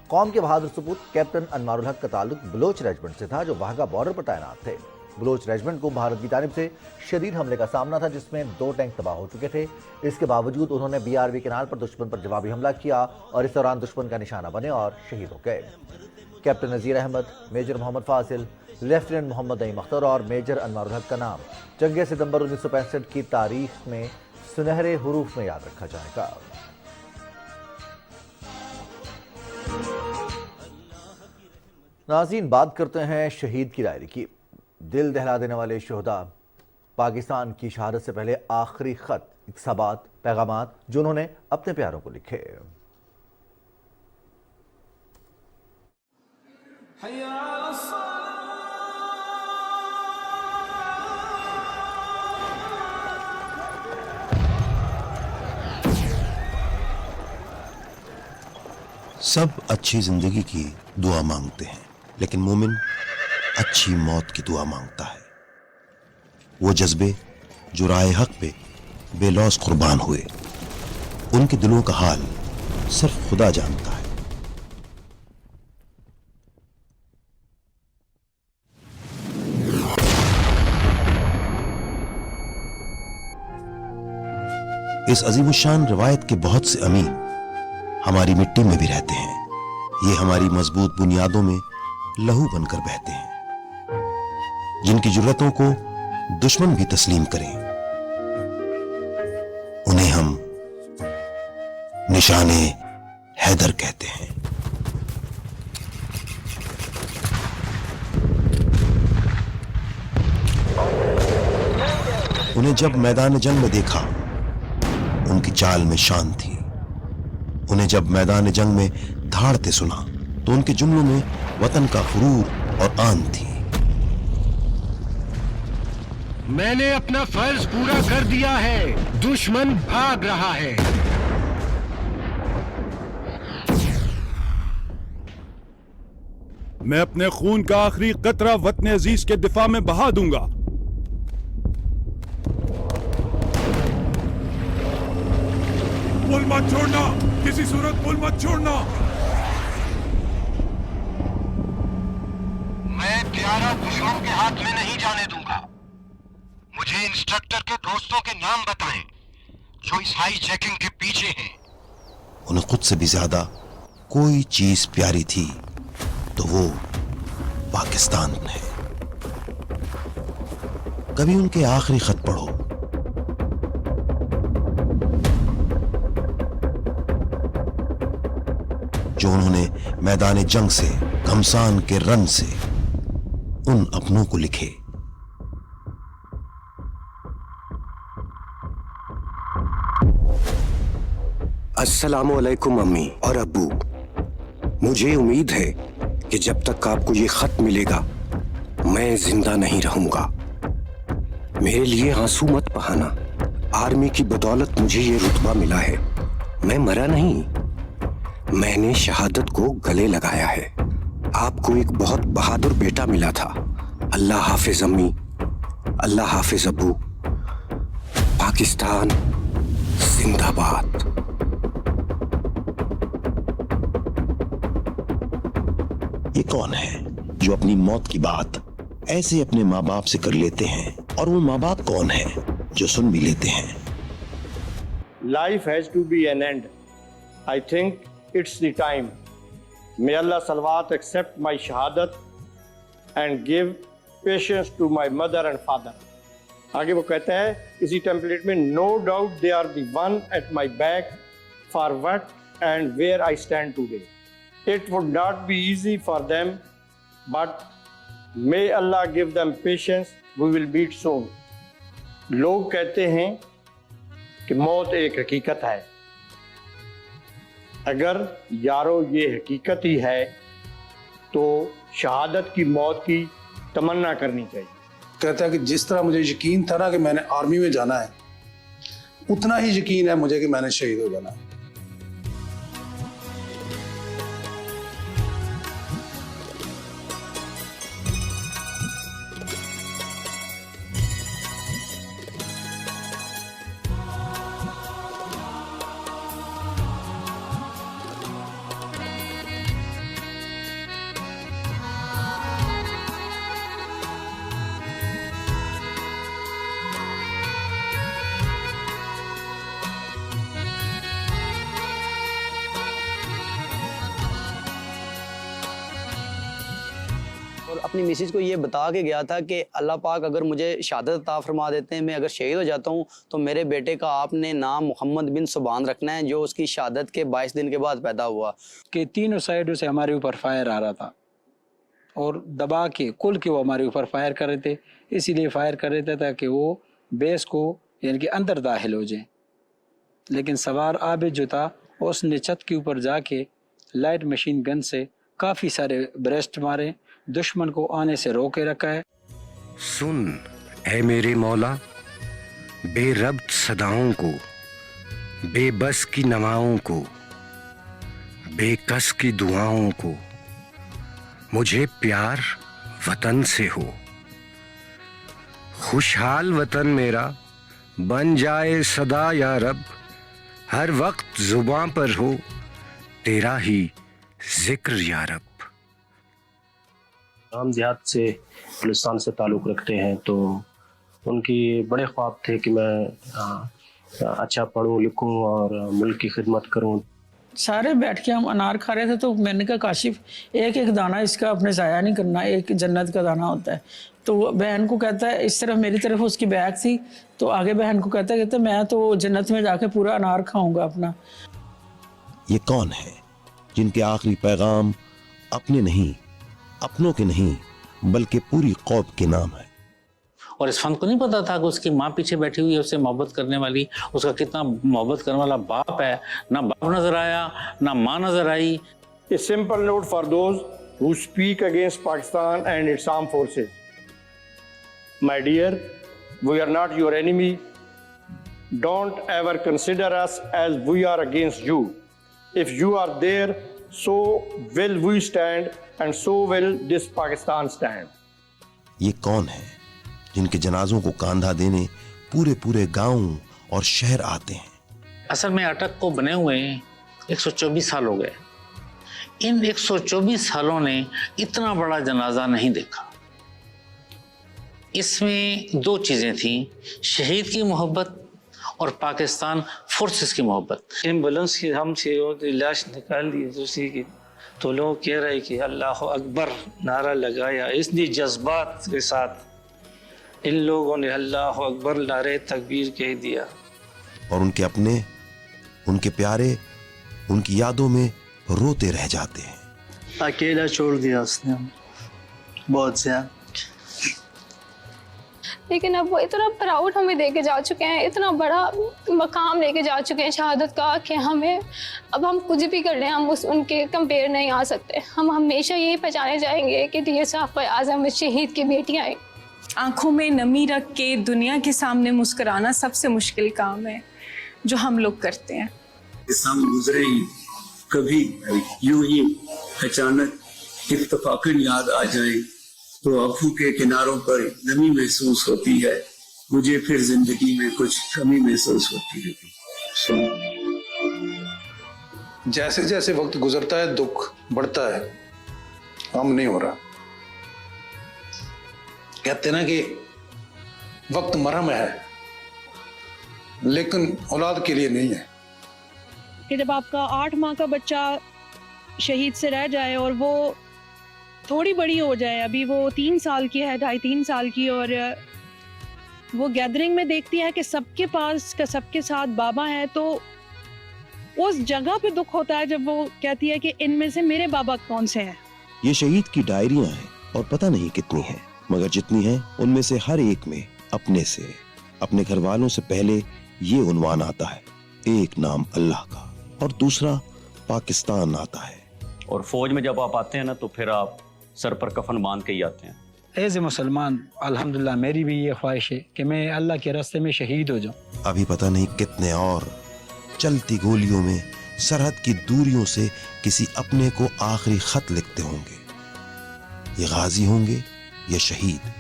कौम के बहादुर सपूत कैप्टन अनवारुल हक का ताल्लुक बलोच रेजिमेंट से था जो वाघा बॉर्डर पर तैनात थे। बलोच रेजिमेंट को भारत की जानिब से शदीद हमले का सामना था जिसमें 2 टैंक तबाह हो चुके थे। इसके बावजूद उन्होंने BRB कैनाल पर दुश्मन पर जवाबी हमला किया और इस दौरान दुश्मन का निशाना बने और शहीद हो गए। कैप्टन नज़ीर अहमद, मेजर मोहम्मद फाजिल, लेफ्टिनेंट मोहम्मद नईम अख्तर और मेजर अनवारुल हक का नाम जंग सितंबर 1965 की तारीख में सुनहरे हुरूफ में याद रखा जाएगा। नाज़रीन, बात करते हैं शहीद की डायरी की। दिल दहला देने वाले शोहदा पाकिस्तान की शहादत से पहले आखिरी खत, इकसाबात, पैगामात जो उन्होंने अपने प्यारों को लिखे। सब अच्छी जिंदगी की दुआ मांगते हैं, लेकिन मोमिन अच्छी मौत की दुआ मांगता है। वो जज्बे जो राय हक पे बेलौस कुर्बान हुए, उनके दिलों का हाल सिर्फ खुदा जानता है। इस अजीमुशान रिवायत के बहुत से अमीन हमारी मिट्टी में भी रहते हैं। ये हमारी मजबूत बुनियादों में लहू बनकर बहते हैं, जिनकी जुर्रतों को दुश्मन भी तस्लीम करें। उन्हें हम निशाने हैदर कहते हैं। उन्हें जब मैदान जंग में देखा, उनकी चाल में शान थी। उन्हें जब मैदान जंग में धाड़ते सुना तो उनके जुमलों में वतन का गुरूर और आन थी। मैंने अपना फर्ज पूरा कर दिया है, दुश्मन भाग रहा है। मैं अपने खून का आखिरी कतरा वतन अजीज के दिफा में बहा दूंगा। पुल मत छोड़ना, किसी सूरत पुल मत छोड़ना। मैं प्यारा दुश्मन के हाथ में नहीं जाने दूंगा। मुझे इंस्ट्रक्टर के दोस्तों के नाम बताएं जो इस हाई जैकिंग के पीछे हैं। उन्हें खुद से भी ज्यादा कोई चीज प्यारी थी तो वो पाकिस्तान है। कभी उनके आखिरी खत पढ़ो, जो उन्होंने मैदान जंग से, घमसान के रन से उन अपनों को लिखे। अस्सलामु अलैकुम अम्मी और अब्बू, मुझे उम्मीद है कि जब तक आपको ये खत मिलेगा मैं जिंदा नहीं रहूंगा। मेरे लिए आंसू मत बहाना। आर्मी की बदौलत मुझे ये रुतबा मिला है। मैं मरा नहीं, मैंने शहादत को गले लगाया है। आपको एक बहुत बहादुर बेटा मिला था। अल्लाह हाफिज अम्मी, अल्लाह हाफिज अब्बू। पाकिस्तान जिंदाबाद। ये कौन है जो अपनी मौत की बात ऐसे अपने माँ बाप से कर लेते हैं, और वो माँ बाप कौन है जो सुन भी लेते हैं? Life has to be an end. I think it's the time. May Allah Salawat accept my shahadat and give patience to my mother and father. आगे वो कहता है इसी टेम्पलेट में, no doubt they are the one at my back for what and where I stand today. It would not be easy for them, but may Allah give them patience. We will meet soon. लोग कहते हैं कि मौत एक हकीकत है। अगर यारो ये हकीकत ही है तो शहादत की मौत की तमन्ना करनी चाहिए। कहता है कि जिस तरह मुझे यकीन था ना कि मैंने आर्मी में जाना है, उतना ही यकीन है मुझे कि मैंने शहीद हो जाना है। और अपनी मिसेज को ये बता के गया था कि अल्लाह पाक अगर मुझे शहादत अता फरमा देते हैं, मैं अगर शहीद हो जाता हूँ तो मेरे बेटे का आपने नाम मोहम्मद बिन सुबान रखना है, जो उसकी शहादत के 22 दिन के बाद पैदा हुआ। कि तीनों साइडों से हमारे ऊपर फायर आ रहा था और दबा के कुल के वो हमारे ऊपर फायर कर रहे थे। इसीलिए फायर कर रहे थे ताकि वो बेस को यानी कि अंदर दाखिल हो जाए। लेकिन सवार आबिद जो था उसने छत के ऊपर जाके लाइट मशीन गन से काफ़ी सारे ब्रेस्ट मारे, दुश्मन को आने से रोके रखा है। सुन ऐ मेरे मौला, बेरब्त सदाओं को, बेबस की नवाओं को, बेकस की दुआओं को, मुझे प्यार वतन से हो। खुशहाल वतन मेरा बन जाए सदा या रब, हर वक्त जुबां पर हो तेरा ही जिक्र या रब। हम जिहाद से बलूचिस्तान से ताल्लुक़ रखते हैं, तो उनकी बड़े ख्वाब थे कि मैं अच्छा पढ़ूं लिखूं और मुल्क की खिदमत करूं। सारे बैठ के हम अनार खा रहे थे तो मैंने कहा काशिफ एक एक दाना इसका अपने ज़ाया नहीं करना, एक जन्नत का दाना होता है। तो बहन को कहता है, इस तरफ मेरी तरफ उसकी बैग थी, तो आगे बहन को कहता मैं तो जन्नत में जाके पूरा अनार खाऊंगा अपना। ये कौन है जिनके आखिरी पैगाम अपने नहीं, अपनों के नहीं, बल्कि पूरी कौम के नाम है? और इस फन को नहीं पता था कि उसकी माँ पीछे बैठी हुई है, उससे मोहब्बत करने वाली, उसका कितना मोहब्बत करने वाला बाप है। ना बाप नजर आया, ना माँ नजर आई। A simple note for those who speak against Pakistan and its armed forces. My dear, we are not your enemy. Don't ever consider us as we are against you. If you are there, so will we stand and so will this Pakistan stand. ये कौन है जिनके जनाजों को कांधा देने पूरे पूरे गांव और शहर आते हैं? असल में अटक को बने हुए 124 साल हो गए। इन 124 सालों ने इतना बड़ा जनाजा नहीं देखा। इसमें दो चीज़ें थी, शहीद की मोहब्बत और पाकिस्तान फोर्सेस की मोहब्बत। एम्बुलेंस की हम लाश निकाल दी दूसरी की, तो लोग कह रहे कि अल्लाह अकबर नारा लगाया। इतनी जज्बात के साथ इन लोगों ने अल्लाह अकबर नारे तकबीर कह दिया। और उनके अपने, उनके प्यारे, उनकी यादों में रोते रह जाते हैं। अकेला छोड़ दिया उसने बहुत ज्यादा। लेकिन अब वो इतना प्राउड हमें दे के जा चुके हैं, इतना बड़ा मकाम लेके जा चुके हैं शहादत का, कि हमें अब हम कुछ भी कर लें हम उनके कंपेयर नहीं आ सकते। हम हमेशा यही पहचाने जाएंगे कि ये साफ़ आज़म शहीद की बेटियाँ हैं। आंखों में नमी रख के दुनिया के सामने मुस्कुराना सबसे मुश्किल काम है जो हम लोग करते हैं। हम गुजरे ही कभी यूं ही अचानक इत्तफाकन याद आ जाए तो आंखों के किनारों पर नमी महसूस होती है, मुझे फिर जिंदगी में कुछ कमी महसूस होती है। जैसे जैसे वक्त गुजरता है दुख बढ़ता है, कम नहीं हो रहा। कहते ना कि वक्त मरहम है लेकिन औलाद के लिए नहीं है। कि जब आपका 8 माह का बच्चा शहीद से रह जाए और वो थोड़ी बड़ी हो जाए, अभी वो 3 साल की है, 2.5-3 साल की, और वो गैदरिंग में देखती है कि सबके पास का सबके साथ बाबा है, तो उस जगह पे दुख होता है जब वो कहती है कि इनमें से मेरे बाबा कौन से हैं। ये शहीद की डायरियां हैं और पता नहीं कितनी हैं, मगर जितनी हैं उनमें से हर एक में अपने से, अपने घर वालों से पहले ये उन्वान आता है, एक नाम अल्लाह का और दूसरा पाकिस्तान आता है। और फौज में जब आप आते हैं ना तो फिर आप सर पर कफन बांध के ही आते हैं। एज ए मुसलमान अल्हम्दुलिल्लाह मेरी भी ये ख्वाहिश है कि मैं अल्लाह के रास्ते में शहीद हो जाऊं। अभी पता नहीं कितने और चलती गोलियों में सरहद की दूरियों से किसी अपने को आखिरी खत लिखते होंगे। ये गाजी होंगे या शहीद,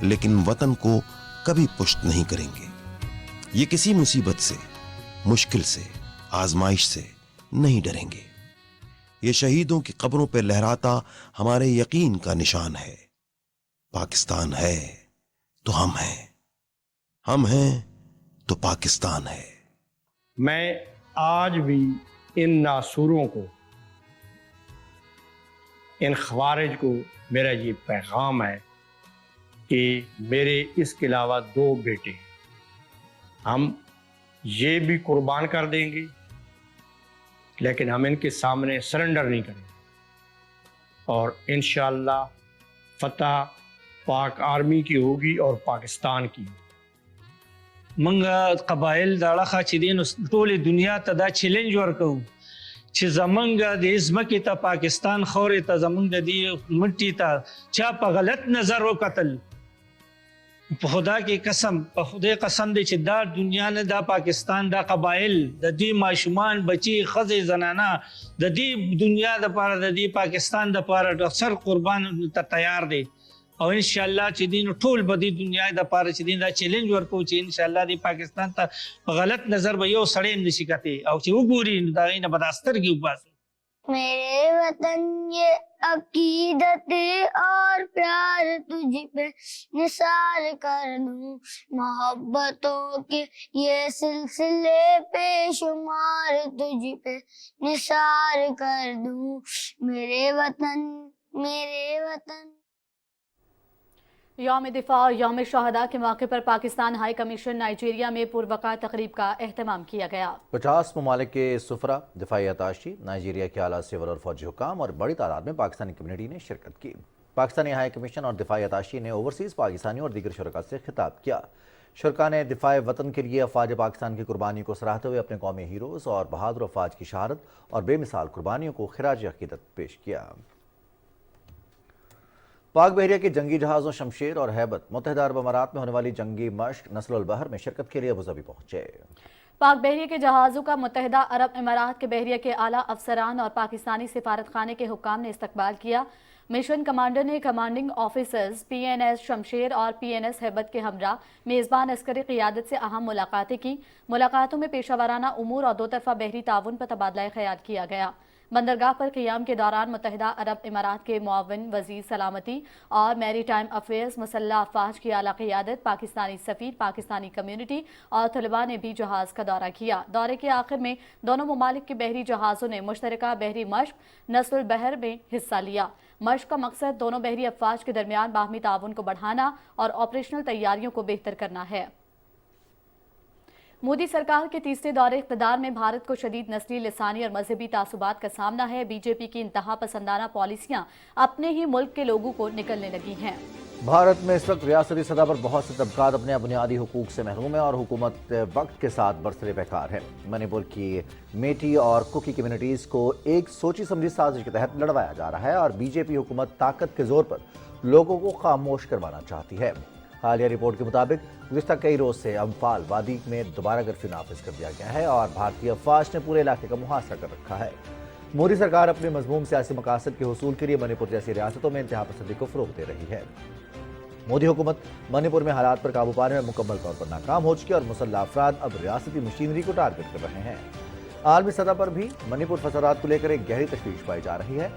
लेकिन वतन को कभी पुष्ट नहीं करेंगे। ये किसी मुसीबत से, मुश्किल से, आजमाइश से नहीं डरेंगे। ये शहीदों की कब्रों पर लहराता हमारे यकीन का निशान है। पाकिस्तान है तो हम हैं, हम हैं तो पाकिस्तान है। मैं आज भी इन नासूरों को, इन खवारिज को मेरा ये पैगाम है कि मेरे इसके अलावा 2 बेटे हैं, हम ये भी कुर्बान कर देंगे लेकिन हम इनके सामने सरेंडर नहीं करेंगे। और इंशाअल्लाह फतह पाक आर्मी की होगी और पाकिस्तान की। मंगा कबाइल दाड़ा खाचिदीन टोली दुनिया तदा चैलेंज वर्कू چې زمونږ د ځمکې ته پاکستان خورې ته زمونږ د دې مټي ته چا په غلط نظر وکتل، په خدا کې قسم، په خدای قسم دی چې دا دنیا نه، دا پاکستان، دا قبایل، د دې ماشومان، بچي، ښځې، زنانه د دې دنیا دپاره، د دې پاکستان دپاره اکثر قربان ته تیار دی. او انشاءالله چې دین ټول به د دنیا دپاره چې دین دا چیلنج ورکو چې انشاءالله د پاکستان ته په غلط نظر به یو سړی هم نشي کتی او چې وګوري نو د هغې نه به دا سترګې وباسي. میرے وطن یہ عقیدت اور پیار تجھ پہ نثار کر دوں، محبتوں کے یہ سلسلے پہ شمار تجھ پہ نثار کر دوں، میرے وطن، میرے وطن۔ یوم دفاع اور یوم شہداء کے موقع پر پاکستان ہائی کمیشن نائجیریا میں پروقار تقریب کا اہتمام کیا گیا۔ 50 ممالک کے سفراء، دفاعی اتاشی، نائجیریا کے اعلیٰ سول اور فوجی حکام اور بڑی تعداد میں پاکستانی کمیونٹی نے شرکت کی۔ پاکستانی ہائی کمیشن اور دفاعی اتاشی نے اوورسیز پاکستانیوں اور دیگر شرکاء سے خطاب کیا۔ شرکاء نے دفاع وطن کے لیے افواج پاکستان کی قربانی کو سراہتے ہوئے اپنے قومی ہیروز اور بہادر افواج کی شہادت اور بے مثال قربانیوں کو خراج عقیدت پیش کیا۔ پاک بحریہ کے جنگی جہازوں شمشیر اور ہیبت متحدہ عرب امارات میں ہونے والی جنگی مشق نصر البحر میں شرکت کے لیے ابوظہبی پہنچے۔ پاک بحریہ کے جہازوں کا متحدہ عرب امارات کے بحریہ کے اعلیٰ افسران اور پاکستانی سفارت خانے کے حکام نے استقبال کیا۔ मिशन कमांडर ने कमांडिंग ऑफिसर्स PNS शमशेर और PNS हैबत के हमरा मेज़बान अस्करी क़ियादत से अहम मुलाकातें की। मुलाकातों में पेशावराना उमूर और दो तरफ़ा बहरी ताउन पर तबादला ख़याल किया गया। बंदरगाह पर क़ियाम के दौरान मुत्तहिदा अरब इमारात के मुआविन वज़ीर सलामती और मैरी टाइम अफेयर्स मुसल्लह अफ़वाज की आला क़ियादत, पाकिस्तानी सफ़ीर, पाकिस्तानी कम्यूनिटी और तलबा ने भी जहाज़ का दौरा किया। दौरे के आखिर में दोनों ममालिक के बहरी जहाज़ों ने मुश्तरका बहरी मश्क नस्ल बहर में हिस्सा लिया। मश्क का मकसद दोनों बहरी अफ़वाज के दरमियान बाहमी ताउन को बढ़ाना और ऑपरेशनल तैयारियों को बेहतर करना है। मोदी सरकार के तीसरे दौरे इक़्तिदार में भारत को शदीद नस्ली, लिसानी और मजहबी तासुबात का सामना है। बीजेपी की इंतहा पसंदाना पॉलिसियां अपने ही मुल्क के लोगों को निकलने लगी हैं। भारत में इस वक्त रियासती सतह पर बहुत से तबकात अपने बुनियादी हुकूक से महरूम है और हुकूमत वक्त के साथ बरसरे बेकार है। मणिपुर की मेटी और कुकी कम्युनिटीज़ को एक सोची समझी साजिश के तहत लड़वाया जा रहा है और बीजेपी हुकूमत ताकत के जोर पर लोगों को खामोश करवाना चाहती है। हालिया रिपोर्ट के मुताबिक गुज़िश्ता कई रोज़ से अम्फाल वादी में दोबारा कर्फ्यू नाफिज कर दिया गया है और भारतीय अफ़वाज ने पूरे इलाके का मुहासरा कर रखा है। मोदी सरकार अपने मज़मूम सियासी मकासद के हुसूल के लिए मणिपुर जैसी रियासतों में इंतहा पसंदी को फ़रोग़ दे रही है। मोदी हुकूमत मणिपुर में हालात पर काबू पाने में मुकम्मल तौर पर नाकाम हो चुकी है और मुसल्लह अफराद अब रियासती मशीनरी को टारगेट कर रहे हैं। आलमी सतह पर भी मणिपुर फसादात को लेकर एक गहरी तशवीश पाई जा रही है।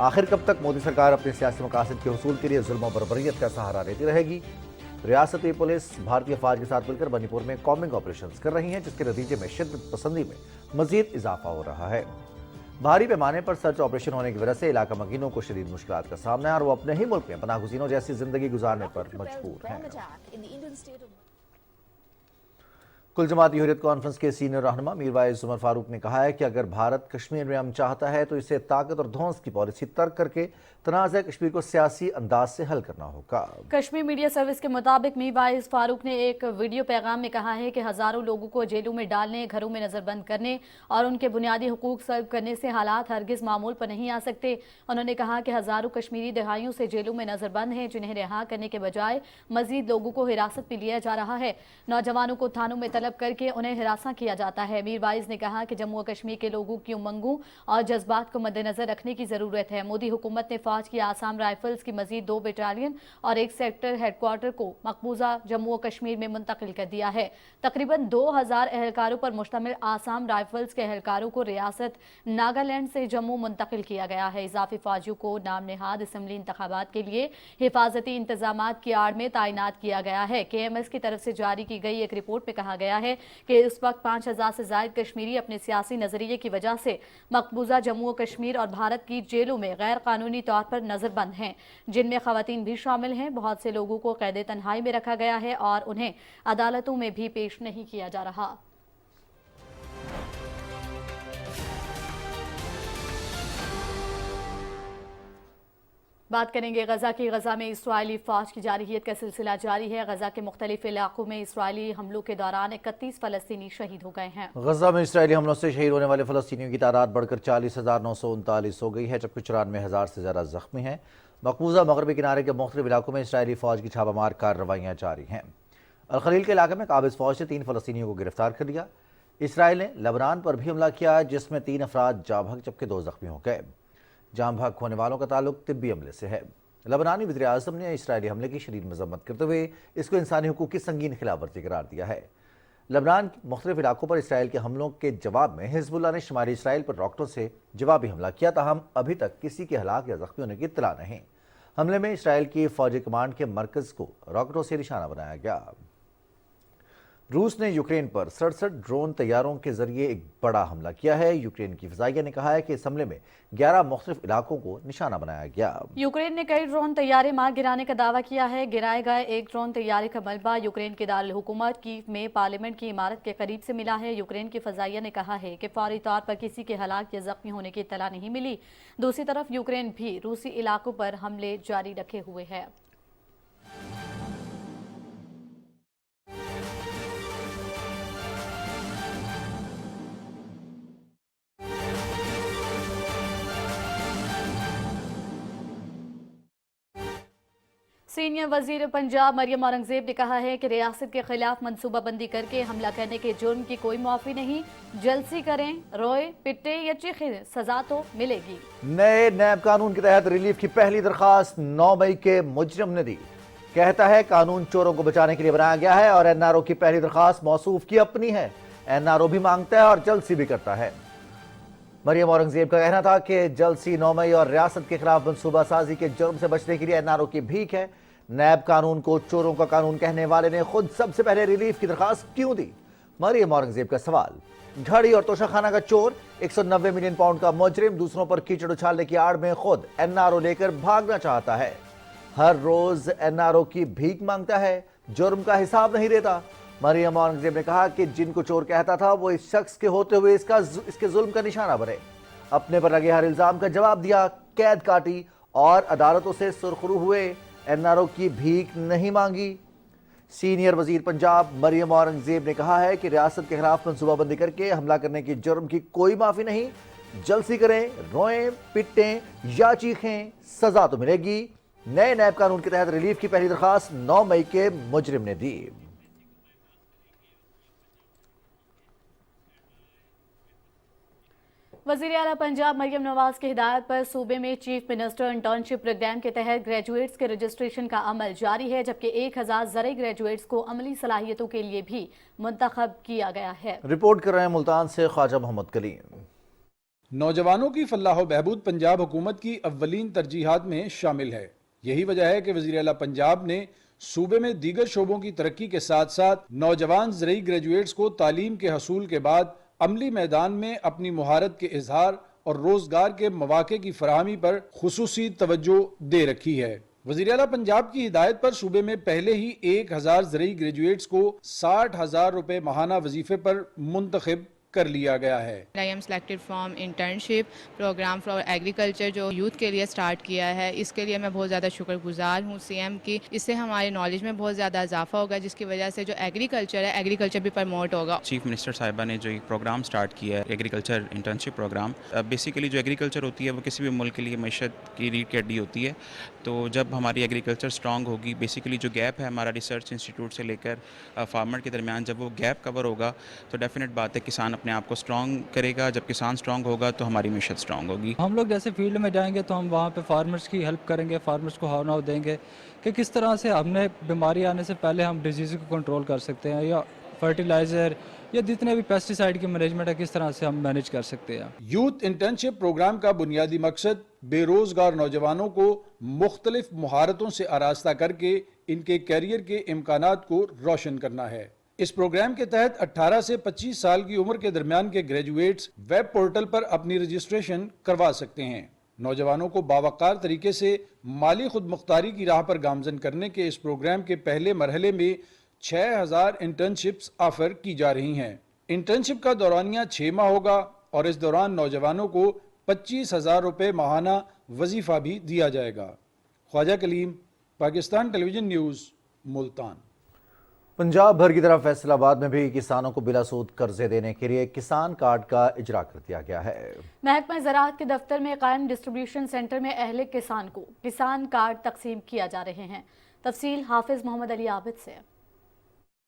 आखिर कब तक मोदी सरकार अपने सियासी मकासद के हुसूल के लिए जुल्म और बर्बरियत का सहारा लेती रहेगी? रियासती पुलिस भारतीय फौज के साथ मिलकर मणिपुर में कॉम्बिंग ऑपरेशंस कर रही हैं, जिसके नतीजे में शिद्दत पसंदी में मजीद इजाफा हो रहा है। भारी पैमाने पर सर्च ऑपरेशन होने की वजह से इलाका मकीनों को शदीद मुश्किलात का सामना है और वो अपने ही मुल्क में पनाह गुज़ीनों जैसी जिंदगी गुजारने पर मजबूर हैं। कुल जमाती हुर्रियत कॉन्फ्रेंस के सीनियर रहनुमा मीरवाइज उमर फारूक ने कहा है कि अगर भारत कश्मीर में अमन चाहता है तो इसे ताकत और धौंस की पॉलिसी तर्क करके तनाज़ा कश्मीर को सियासी अंदाज से हल करना होगा। कश्मीर मीडिया सर्विस के मुताबिक मीरवाइज फारूक ने एक वीडियो पैगाम में कहा है कि हज़ारों लोगों को जेलों में डालने, घरों में नज़रबंद करने और उनके बुनियादी हुकूक सर्व करने से हालात हरगिज़ मामूल पर नहीं आ सकते। उन्होंने कहा कि हज़ारों कश्मीरी दहाइयों से जेलों में नज़रबंद हैं, जिन्हें रिहा करने के बजाय मजीद लोगों को हिरासत में लिया जा रहा है। नौजवानों को थानों में तलब करके उन्हें हिरासा किया जाता है। मीरवाइज ने कहा कि जम्मू और कश्मीर के लोगों की उमंगों और जज्बात को मद्देनजर रखने की ज़रूरत है। मोदी हुकूमत ने फौज की आसाम राइफल्स की मजीद 2 बटालियन और एक सेक्टर हेडक्वार्टर को मकबूजा जम्मू और कश्मीर में मुंतकिल कर दिया है। तकरीबन 2000 एहलकारों पर मुश्तमिल आसाम राइफल्स के एहलकारों को रियासत नागालैंड से जम्मू मुंतकिल किया गया है। इजाफी फौजियों को नाम नेहाद असम्बली इंतखाबात के लिए हिफाजती इंतजामात की आड़ में तैनात किया गया है। KMS की तरफ से जारी की गई एक रिपोर्ट में कहा गया है कि इस वक्त 5000 से जायद कश्मीरी अपने सियासी नजरिए की वजह से मकबूजा जम्मू और कश्मीर और भारत की जेलों में गैर कानूनी तौर पर नजरबंद हैं, जिनमें खवातीन भी शामिल हैं। बहुत से लोगों को कैद तन्हाई में रखा गया है और उन्हें अदालतों में भी पेश नहीं किया जा रहा। बात करेंगे गजा की। गजा में इस्राइली फौज की जारहियत का सिलसिला जारी है। गजा के मुख्तलिफ इलाकों में इस्राइली हमलों के दौरान 31 फलस्तीनी शहीद हो गए हैं। गजा में इस्राइली हमलों से शहीद होने वाले फलस्तीनियों की तादाद बढ़कर 40,939 हो गई है, जबकि 94,000 से ज़्यादा जख्मी हैं। मकबूजा मगरबी किनारे के मुख्तलिफ इलाकों में इस्राइली फौज की छापामार कार्रवाइयाँ जारी हैं। अल खलील के इलाके में काबिज फौज ने 3 फलस्तीनियों को गिरफ्तार कर लिया। इसराइल ने लेबनान पर भी हमला किया, जिसमें 3 अफराद जाँ भग जबकि 2 जख्मी हो गए। जाम भाग होने वालों का ताल्लुक तिब्बी हमले से है। लेबनानी वज़ीर आज़म ने इसराइली हमले की शदीद मज़म्मत करते हुए इसको इंसानी हुकूक की संगीन खिलाफवर्जी करार दिया है। लेबनान के मुख्तलिफ इलाकों पर इसराइल के हमलों के जवाब में हिजबुल्लाह ने शुमारी इसराइल पर रॉकेटों से जवाबी हमला किया, ताहम अभी तक किसी के हलाक या जख्मी होने की इत्तला नहीं। हमले में इसराइल की फौजी कमांड के मरकज़ को रॉकेटों से निशाना बनाया गया। रूस ने यूक्रेन पर 67 ड्रोन तैयारों के जरिए एक बड़ा हमला किया है। यूक्रेन की फ़िज़ाइया ने कहा है कि इस हमले में 11 मुख्तलिफ इलाकों को निशाना बनाया गया। यूक्रेन ने कई ड्रोन तैयारे मार गिराने का दावा किया है। गिराए गए एक ड्रोन तैयारे का मलबा यूक्रेन के दारुल हुकूमत कीव में पार्लियामेंट की इमारत के करीब से मिला है। यूक्रेन की फ़िज़ाइया ने कहा है कि फौरी तौर पर किसी के हलाक या जख्मी होने की इत्तला नहीं मिली। दूसरी तरफ यूक्रेन भी रूसी इलाकों पर हमले जारी रखे हुए है। सीनियर वजीर पंजाब मरियम औरंगजेब ने कहा है कि रियासत के खिलाफ मनसूबाबंदी करके हमला करने के जुर्म की कोई माफी नहीं। जलसी करें, रोए, पिटे या चीखें, सजा तो मिलेगी। नए नैब कानून के तहत रिलीफ की पहली दरखास्त 9 मई के मुजरिम ने दी। कहता है कानून चोरों को बचाने के लिए बनाया गया है और एनआरओ की पहली दरखास्त मौसूफ की अपनी है। एनआरओ भी मांगता है और जलसी भी करता है। मरियम औरंगजेब का कहना था कि जलसी 9 मई और रियासत के खिलाफ मनसूबा साजी के जुर्म से बचने के लिए एनआरओ की भीख है। नैब कानून को चोरों का कानून कहने वाले ने खुद सबसे पहले रिलीफ की दरखास्त क्यों दी? मरियम औरंगजेब का सवाल। घड़ी और तोशाखाना का चोर, 190 मिलियन पाउंड का मुजरिम दूसरों पर कीचड़ उछालने की आड़ में खुद एनआरओ लेकर भागना चाहता है। हर रोज एनआरओ की भीख मांगता है, जुर्म का हिसाब नहीं देता। मरियम औरंगजेब ने कहा कि जिनको चोर कहता था वो इस शख्स के होते हुए इसके जुल्म का निशाना बने। अपने पर लगे हर इल्जाम का जवाब दिया, कैद काटी और अदालतों से सुरखरू हुए। एनआरओ की भीख नहीं मांगी। सीनियर वजीर पंजाब मरियम औरंगजेब ने कहा है कि रियासत के खिलाफ मनसूबाबंदी करके हमला करने की जुर्म की कोई माफी नहीं। जलसी करें, रोएं, पिटें या चीखें, सजा तो मिलेगी। नए नैब कानून के तहत रिलीफ की पहली दरखास्त 9 मई के मुजरिम ने दी। वज़ीर आला पंजाब मरियम नवाज की हिदायत पर सूबे में चीफ मिनिस्टर इंटर्नशिप प्रोग्राम के तहत ग्रेजुएट्स के रजिस्ट्रेशन का अमल जारी है, जबकि 1000 ज़रई ग्रेजुएट्स को अमली सलाहियतों के लिए भी मुंतखब किया गया है। रिपोर्ट कर रहे हैं मुल्तान से ख्वाजा मोहम्मद कलीम। नौजवानों की फलाह व बहबूद पंजाब हुकूमत की अव्वलीन तरजीहात में शामिल है। यही वजह है कि वज़ीर आला पंजाब ने सूबे में दीगर शोबों की तरक्की के साथ साथ नौजवान ज़रई ग्रेजुएट्स को तालीम के हसूल के बाद अमली मैदान में अपनी मुहारत के इजहार और रोजगार के मौके की फराहमी पर खुसूसी तवज्जो दे रखी है। वज़ीर आला पंजाब की हिदायत पर सूबे में पहले ही 1000 ज़रई ग्रेजुएट्स को 60,000 रुपए माहाना वजीफे पर मुंतखब कर लिया गया है। I am selected from internship program for agriculture जो यूथ के लिए स्टार्ट किया है, इसके लिए मैं बहुत ज़्यादा शुक्रगुजार हूँ सीएम की। इससे हमारे नॉलेज में बहुत ज़्यादा इजाफा होगा, जिसकी वजह से जो एग्रीकल्चर है, एग्रीकल्चर भी प्रमोट होगा। चीफ मिनिस्टर साहिबा ने जो एक प्रोग्राम स्टार्ट किया है एग्रीकल्चर इंटर्नशिप प्रोग्राम, बेसिकली जो एग्रीकल्चर होती है वो किसी भी मुल्क के लिए मईशत की रीढ़ की हड्डी होती है। तो जब हमारी एग्रीकल्चर स्ट्रॉन्ग होगी, बेसिकली जो गैप है हमारा रिसर्च इंस्टीट्यूट से लेकर फार्मर के दरमियान, जब वो गैप कवर होगा तो डेफिनेट बात है किसान अपने आप को स्ट्रॉन्ग करेगा। जब किसान स्ट्रॉन्ग होगा तो हमारी मिशन स्ट्रॉन्ग होगी। हम लोग जैसे फील्ड में जाएंगे तो हम वहाँ पे फार्मर्स की हेल्प करेंगे, फार्मर्स को हौसला देंगे कि किस तरह से हमने बीमारी आने से पहले हम डिजीज़ को कंट्रोल कर सकते हैं, या फर्टिलाइज़र या जितने भी पेस्टिसाइड की मैनेजमेंट है किस तरह से हम मैनेज कर सकते हैं। यूथ इंटर्नशिप प्रोग्राम का बुनियादी मकसद बेरोजगार नौजवानों को मुख्तलिफ महारतों से आरास्ता करके इनके कैरियर के इम्कानात को रोशन करना है। इस प्रोग्राम के तहत 18 से 25 साल की उम्र के दरमियान के ग्रेजुएट्स वेब पोर्टल पर अपनी रजिस्ट्रेशन करवा सकते हैं। नौजवानों को बावकार तरीके से माली खुद मुख्तारी की राह पर गामजन करने के इस प्रोग्राम के पहले मरहले में 6000 इंटर्नशिप्स ऑफर की जा रही हैं। इंटर्नशिप का दौरानिया 6 माह होगा और इस दौरान नौजवानों को 25,000 रुपए माहाना वजीफा भी दिया जाएगा। Khawaja Kaleem, Pakistan television news, Multan. पंजाब भर की तरह फैसलाबाद में भी किसानों को बिला सूद कर्जे देने के लिए किसान कार्ड का इजरा कर दिया गया है। महकमा ज़राअत के दफ्तर में कायम डिस्ट्रीब्यूशन सेंटर में अहले किसान को किसान कार्ड तकसीम किया जा रहे हैं। तफसील हाफिज मोहम्मद अली आबिद से।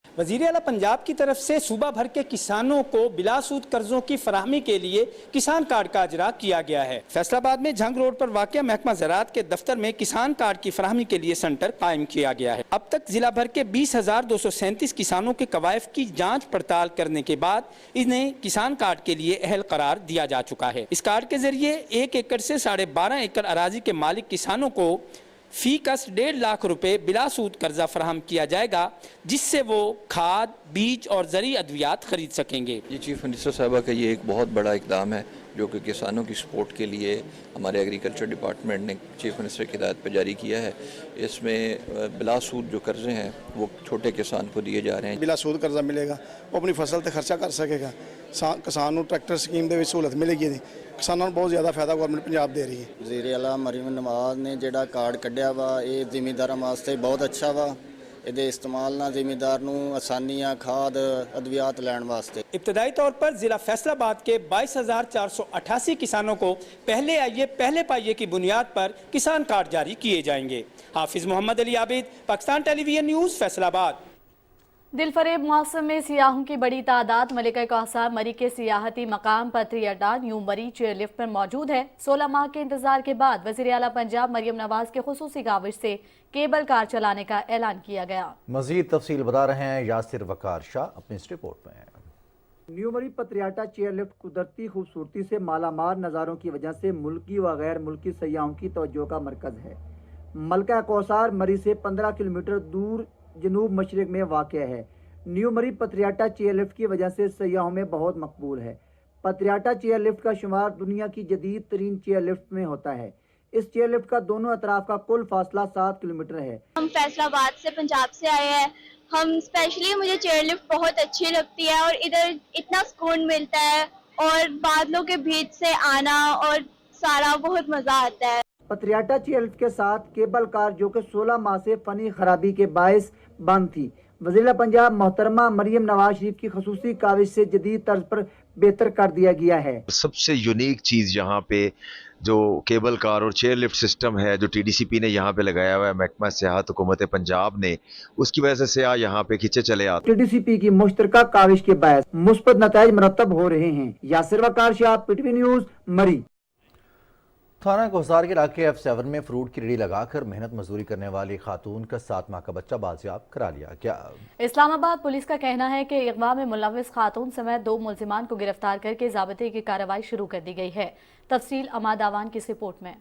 वज़ीर आला पंजाब की तरफ से सूबा भर के किसानों को बिलासूद कर्जों की फराहमी के लिए किसान कार्ड का इजरा किया गया है। फैसलाबाद में झंग रोड पर वाक़या महकमा ज़राअत के दफ्तर में किसान कार्ड की फराहमी के लिए सेंटर कायम किया गया है। अब तक जिला भर के 20,237 किसानों के कवायफ की जाँच पड़ताल करने के बाद इन्हें किसान कार्ड के लिए अहल करार दिया जा चुका है। इस कार्ड के जरिए 1 एकड़ से 12.5 एकड़ अराजी के मालिक किसानों को फी कस 1.5 लाख रुपए बिला सूद कर्जा फराहम किया जाएगा, जिससे वो खाद, बीज और ज़रूरी अद्वियात खरीद सकेंगे। ये चीफ मिनिस्टर साहबा का ये एक बहुत बड़ा इकदाम है जो कि किसानों की सपोर्ट के लिए हमारे एग्रीकल्चर डिपार्टमेंट ने चीफ मिनिस्टर की हिदायत पर जारी किया है। इसमें बिला सूद जो कर्जे हैं वो छोटे किसान को दिए जा रहे हैं। बिला सूद कर्जा मिलेगा, वो अपनी फसल पर खर्चा कर सकेगा। किसान को ट्रैक्टर स्कीम की सहूलत मिलेगी। किसानों ਨੂੰ बहुत ज़्यादा फायदा गवर्नमेंट पंजाब दे रही है। वज़ीर आला मरियम नवाज ने ਜਿਹੜਾ ਕਾਰਡ ਕੱਢਿਆ ਵਾ ਇਹ ਜ਼ਿਮੀਂਦਾਰਾਂ ਵਾਸਤੇ ਬਹੁਤ ਅੱਛਾ ਵਾ। ਇਹਦੇ ਇਸਤੇਮਾਲ ਨਾਲ ਜ਼ਿਮੀਂਦਾਰ ਨੂੰ ਆਸਾਨੀਆਂ ਖਾਦ ਅਦਵਿयात ਲੈਣ ਵਾਸਤੇ। इब्तदाई तौर पर जिला फैसलाबाद के 22,488 किसानों को पहले आइए पहले पाइए की बुनियाद पर किसान कार्ड जारी किए जाएंगे। हाफिज मोहम्मद अली आबिद, पाकिस्तान टेलीविजन न्यूज़, फैसलाबाद। दिलफरेब मौसम में सियाहों की बड़ी तादाद मलिका कौसार मरी के सियाहती मकाम पथरी अड्डा न्यू मरी चेयरलिफ्ट पर मौजूद है। 16 माह के इंतजार के बाद वज़ीर आला पंजाब मरियम नवाज के खुसूसी काविश से केबल कार चलाने का ऐलान किया गया। मजीद तफसील बता रहे हैं यासिर वकार शाह अपनी इस रिपोर्ट में। न्यू मरी पत्रियाटा चेयरलिफ्ट कुदरती खूबसूरती से मालामाल नज़ारों की वजह से मुल्की व गैर मुल्की सयाहों की तवज्जो का मरकज़ है। मलका कौसार मरी से 15 किलोमीटर दूर जनूब मशरक में वाक़ है। न्यू मरी पत्रियाटा चेयरलिफ्ट की वजह से सयाहों में बहुत मकबूल है। पत्रियाटा चेयरलिफ्ट का शुमार दुनिया की जदीद तरीन चेयरलिफ्ट में होता है। इस चेयरलिफ्ट का दोनों अतराफ का कुल फासला 7 किलोमीटर है। हम फैसलाबाद से पंजाब से आए हैं। हम स्पेशली मुझे चेयरलिफ्ट बहुत अच्छी लगती है और इधर इतना सुकून मिलता है और बादलों के बीच से आना और सारा बहुत मज़ा आता है। पत्रियाटा चेयरलिफ्ट के साथ केबल कार जो कि 16 माह से फनी खराबी के बायस बंद थी, वज़ीर पंजाब मोहतरमा मरियम नवाज शरीफ की खसूसी काविश से जदीद तर्ज पर बेहतर कर दिया गया है। सबसे यूनिक चीज़ यहाँ पे जो केबल कार और चेयर लिफ्ट सिस्टम है जो TDCP ने यहाँ पे लगाया हुआ है, महकमा सियाहत हुकूमत पंजाब ने, उसकी वजह से सियाह यहाँ पे खींचे चले आते। TDCP की मुश्तरका काविश के बायस मुस्बत नताइज मरतब हो रहे हैं। यासिर वकार शाह, PTV न्यूज़, मरी। थाना कोहसार के इलाके F7 में फ्रूट की रेडी लगाकर मेहनत मजदूरी करने वाली खातून का 7 माह का बच्चा बाजियाब करा लिया गया। इस्लामाबाद पुलिस का कहना है कि अगवा में मुलव्विस खातून समेत 2 मुलजिमान को गिरफ्तार करके ज़ाब्ते की कार्रवाई शुरू कर दी गई है। तफसील अमाद आवान की इस रिपोर्ट में।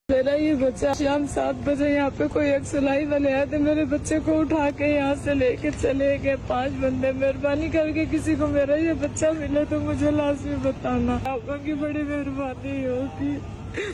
मेरा ये बच्चा शाम 7 बजे यहाँ पे कोई एक सिलाई वाले आए थे, मेरे बच्चे को उठा के यहाँ से लेके चले गए 5 बंदे। मेहरबानी करके किसी को मेरा ये बच्चा मिले तो मुझे लाजमी बताना, आपकी बड़ी मेहरबानी होगी।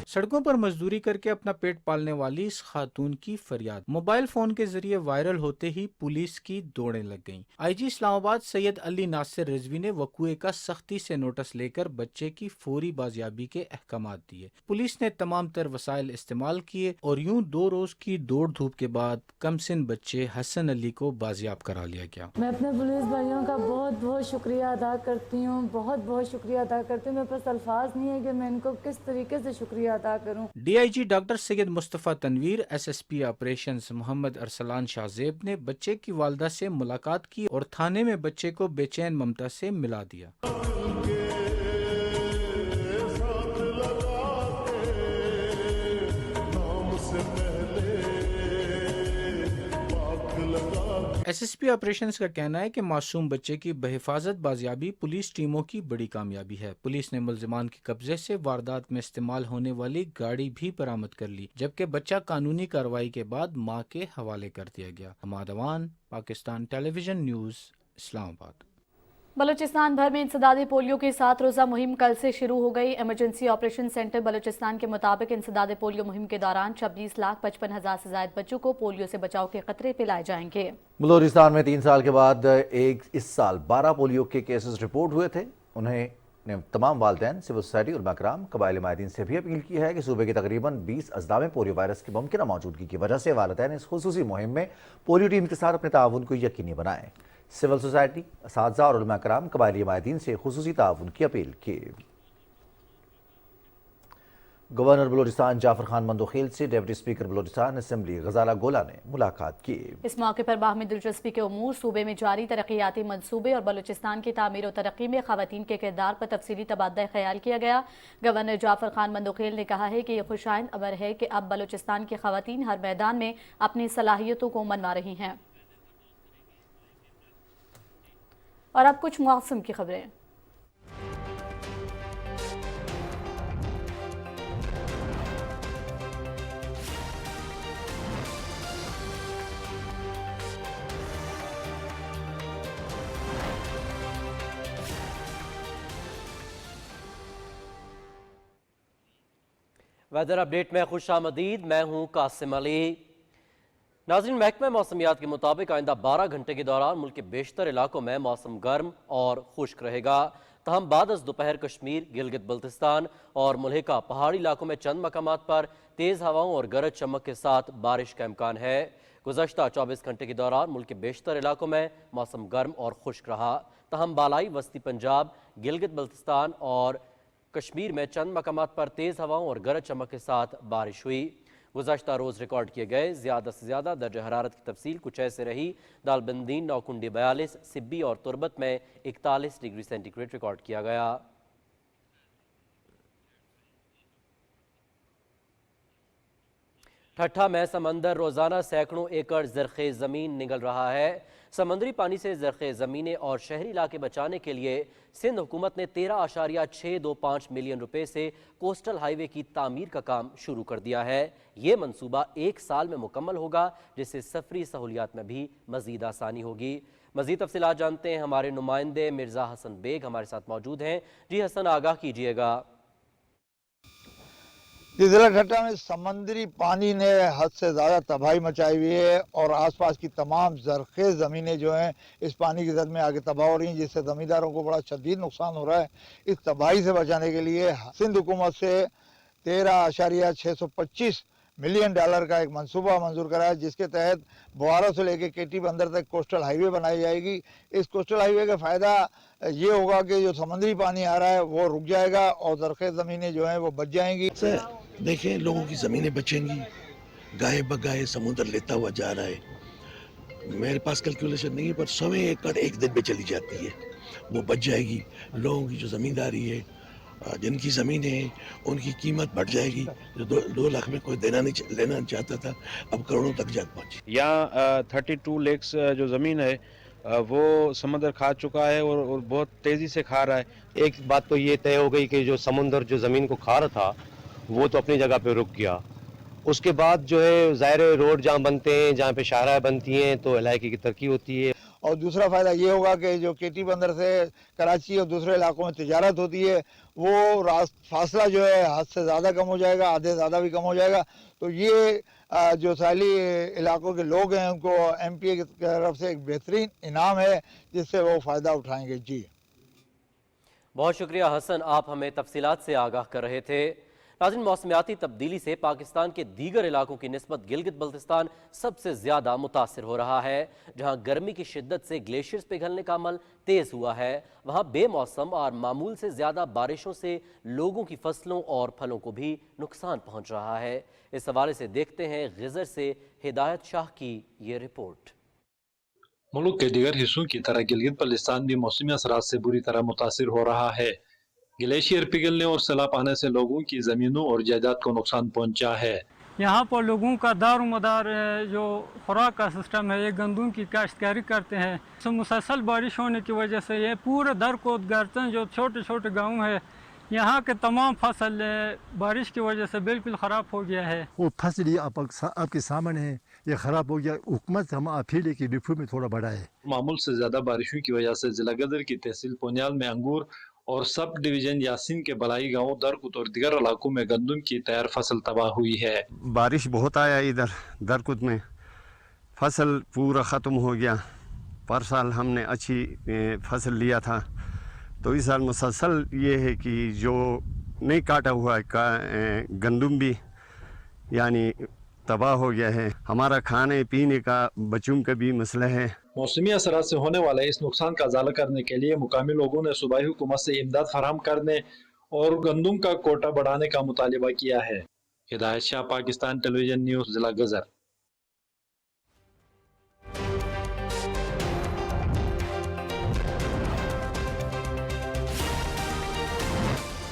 सड़कों पर मजदूरी करके अपना पेट पालने वाली इस खातून की फरियाद मोबाइल फोन के जरिए वायरल होते ही पुलिस की दौड़ें लग गईं। IG इस्लामाबाद सैयद अली नासिर रिजवी ने वक़ूए का सख्ती से नोटिस लेकर बच्चे की फौरी बाजियाबी के अहकामात दिए। पुलिस ने तमाम तर वसाइल इस्तेमाल किए और यूं 2 रोज की दौड़ धूप के बाद कमसिन बच्चे हसन अली को बाजियाब करा लिया गया। मैं अपने पुलिस भाइयों का बहुत बहुत शुक्रिया अदा करती हूँ, बहुत शुक्रिया अदा करती हूँ। मेरे पास अल्फाज नहीं है कि मैं इनको किस तरीके से शुक्रिया अदा करूं। DIG doctor Syed Mustafa Tanveer, SSP operations Mohammad Arsalan Shahzeb ने बच्चे की वालदा से मुलाकात की और थाने में बच्चे को बेचैन ममता से मिला दिया। SSP ऑपरेशंस का कहना है कि मासूम बच्चे की बहिफाजत बाजियाबी पुलिस टीमों की बड़ी कामयाबी है। पुलिस ने मुलजिमान के कब्जे से वारदात में इस्तेमाल होने वाली गाड़ी भी बरामद कर ली, जबकि बच्चा कानूनी कार्रवाई के बाद मां के हवाले कर दिया गया। Hammad Awan, Pakistan television news, Islamabad. बलूचिस्तान भर में इंसदादी पोलियो की 7 रोज़ा मुहिम कल से शुरू हो गई। इमरजेंसी ऑपरेशन सेंटर बलूचिस्तान के मुताबिक इंसदादी पोलियो मुहिम के दौरान 26,55,000 से ज्यादा बच्चों को पोलियो से बचाव के खतरे पिलाए जाएंगे। बलूचिस्तान में 3 साल के बाद इस साल 12 पोलियो के केसेस रिपोर्ट हुए थे। उन्हें तमाम वालिदैन, सिविल सोसाइटी, उलमा कराम, कबाइली माहिदीन से भी अपील की है कि सूबे के तकरीबन 20 अजला में पोलियो वायरस की मुमकिन मौजूदगी की वजह से वालिदैन इस खुसूसी मुहिम में पोलियो टीम के साथ अपने ताउन को यकीनी बनाएं। सिविल सोसाइटी, असातिज़ा और उलमा कराम कबाइली माहिदीन से खुसूसी ताउन की अपील की। गवर्नर बलूचिस्तान जाफर खान मंदोखेल से डिप्टी स्पीकर बलूचिस्तान असेंबली गजाला गोला ने मुलाकात की। इस मौके पर बाहमी दिलचस्पी के उमूर, सूबे में जारी तरक्याती मंसूबे और बलूचिस्तान की तामीर और तरक्की में खवातीन के किरदार पर तफसीली तबादला ख्याल किया गया। गवर्नर जाफर खान मंदोखेल ने कहा है कि यह खुशाइंद अमर है कि अब बलूचिस्तान की खवातीन हर मैदान में अपनी सलाहियतों को मनवा रही हैं। और अब कुछ मौसम की खबरें। वेदर अपडेट में खुश आमदीद, मैं हूं कासिम अली। नाज़रीन, महकमा मौसमियात के मुताबिक आइंदा 12 घंटे के दौरान मुल्क के बेशतर इलाकों में मौसम गर्म और खुश्क रहेगा। तहम बाद अज़ दोपहर कश्मीर, गिलगित बल्तिस्तान और मुल्हिका पहाड़ी इलाकों में चंद मकामात पर तेज़ हवाओं और गरज चमक के साथ बारिश का इम्कान है। गुज़श्ता 24 घंटे के दौरान मुल्क के बेशतर इलाकों में मौसम गर्म और खुश्क रहा। तहम बालाई वस्ती पंजाब, गिलगित बल्तिस्तान और कश्मीर में चंद मकामात पर तेज़ हवाओं और गरज चमक के साथ बारिश हुई। गुज़श्ता रोज़ रिकॉर्ड किए गए ज़्यादा से ज़्यादा दर्जा हरारत की तफसील कुछ ऐसे रही। दालबंदीन, नौकुंडी 42, सिब्बी और तुरबत में 41 डिग्री सेंटीग्रेड रिकॉर्ड किया गया। ठट्ठा में समंदर रोज़ाना सैकड़ों एकड़ ज़रख़ेज़ ज़मीन निगल रहा है। समंदरी पानी से ज़रख़ेज़ ज़मीनें और शहरी इलाके बचाने के लिए सिंध हुकूमत ने 13.625 मिलियन रुपए से कोस्टल हाईवे की तामीर का काम शुरू कर दिया है। ये मंसूबा 1 साल में मुकम्मल होगा, जिससे सफरी सहूलियात में भी मज़ीद आसानी होगी। मज़ीद तफसीलात जानते हैं हमारे नुमाइंदे मिर्ज़ा हसन बेग हमारे साथ मौजूद हैं। जी हसन, आगाह कीजिएगा। जिला ठट्टा में समंदरी पानी ने हद से ज़्यादा तबाही मचाई हुई है और आसपास की तमाम ज़रख़ेज़ ज़मीनें जो हैं इस पानी की ज़द में आगे तबाह हो रही हैं, जिससे ज़मींदारों को बड़ा शदीद नुकसान हो रहा है। इस तबाही से बचाने के लिए सिंध हुकूमत से 13.625 मिलियन डॉलर का एक मंसूबा मंजूर करा है, जिसके तहत बुआरा से लेकर केटी बंदर तक कोस्टल हाईवे बनाई जाएगी। इस कोस्टल हाईवे का फ़ायदा ये होगा कि जो समुद्री पानी आ रहा है वो रुक जाएगा और ज़रख़ेज़ ज़मीनें जो हैं वो बच जाएंगी। देखें, लोगों की ज़मीनें बचेंगी, गाय बगाए समुद्र लेता हुआ जा रहा है। मेरे पास कैलकुलेशन नहीं है, पर 100 एकड़ एक दिन में चली जाती है, वो बच जाएगी। लोगों की जो ज़मींदारी है, जिनकी ज़मीनें हैं, उनकी कीमत बढ़ जाएगी। जो 2 लाख में कोई लेना चाहता था, अब करोड़ों तक जा पहुंची। यहाँ 32 लेक्स जो ज़मीन है वो समुद्र खा चुका है और बहुत तेज़ी से खा रहा है। एक बात तो ये तय हो गई कि जो समुद्र जो ज़मीन को खा रहा था वो तो अपनी जगह पे रुक गया। उसके बाद जो है ज़ाहिर रोड जहाँ बनते हैं, जहाँ पे शाहराह बनती हैं, तो इलाके की तरक्की होती है। और दूसरा फ़ायदा ये होगा कि जो केटी बंदर से कराची और दूसरे इलाकों में तिजारत होती है, वो फासला जो है हद से ज़्यादा कम हो जाएगा, आधे ज़्यादा भी कम हो जाएगा। तो ये जो साहली इलाकों के लोग हैं उनको एमपीए की तरफ से एक बेहतरीन इनाम है, जिससे वो फ़ायदा उठाएंगे। जी बहुत शुक्रिया हसन, आप हमें तफसीलात से आगाह कर रहे थे। नाज़रीन, मौसमियाती तब्दीली से पाकिस्तान के दीगर इलाकों की निस्बत गिलगित बल्तिस्तान सबसे ज़्यादा मुतासिर हो रहा है। जहाँ गर्मी की शिद्दत से ग्लेशियर्स पिघलने का अमल तेज़ हुआ है, वहाँ बेमौसम और मामूल से ज़्यादा बारिशों से लोगों की फसलों और फलों को भी नुकसान पहुँच रहा है। इस हवाले से देखते हैं गिज़र से हिदायत शाह की ये रिपोर्ट। मुल्क के दीगर हिस्सों की तरह गिलगित बल्तिस्तान भी मौसमी असरात से बुरी तरह मुतासिर हो रहा है। ग्लेशियर पिघलने और सैलाब आने से लोगों की ज़मीनों और जायदाद को नुकसान पहुंचा है। यहाँ पर लोगों का दारोमदार जो खुराक का सिस्टम है, ये गंदम की काश्तकारी करते हैं। तो मुसलसल बारिश होने की वजह से ये पूरे दरकोद गर्तन जो छोटे छोटे गांव है, यहाँ के तमाम फसल बारिश की वजह से बिल्कुल ख़राब हो गया है। वो फसल आपके सामने है, ये ख़राब हो गया। हुकूमत हम अपील की डिफू में थोड़ा बड़ा है। मामूल से ज़्यादा बारिशों की वजह से जिला गदर की तहसील पोनियाल में अंगूर और सब डिवीजन यासीन के बलाई गांव दरकुत और दीगर इलाकों में गंदम की तैयार फसल तबाह हुई है। बारिश बहुत आया इधर दरकुत में, फसल पूरा ख़त्म हो गया। पर साल हमने अच्छी फसल लिया था, तो इस साल मुसलसल ये है कि जो नहीं काटा हुआ गंदम भी यानी तबाह हो गया है। हमारा खाने पीने का बच्चों का भी मसला है। मौसमी असरात से होने वाले इस नुकसान का इजाला करने के लिए मुकामी लोगों ने सूबाई हुकूमत से इमदाद फराहम करने और गंदम का कोटा बढ़ाने का मुतालिबा किया है। हिदायत शाह, पाकिस्तान टेलीविजन न्यूज़, जिला गजर।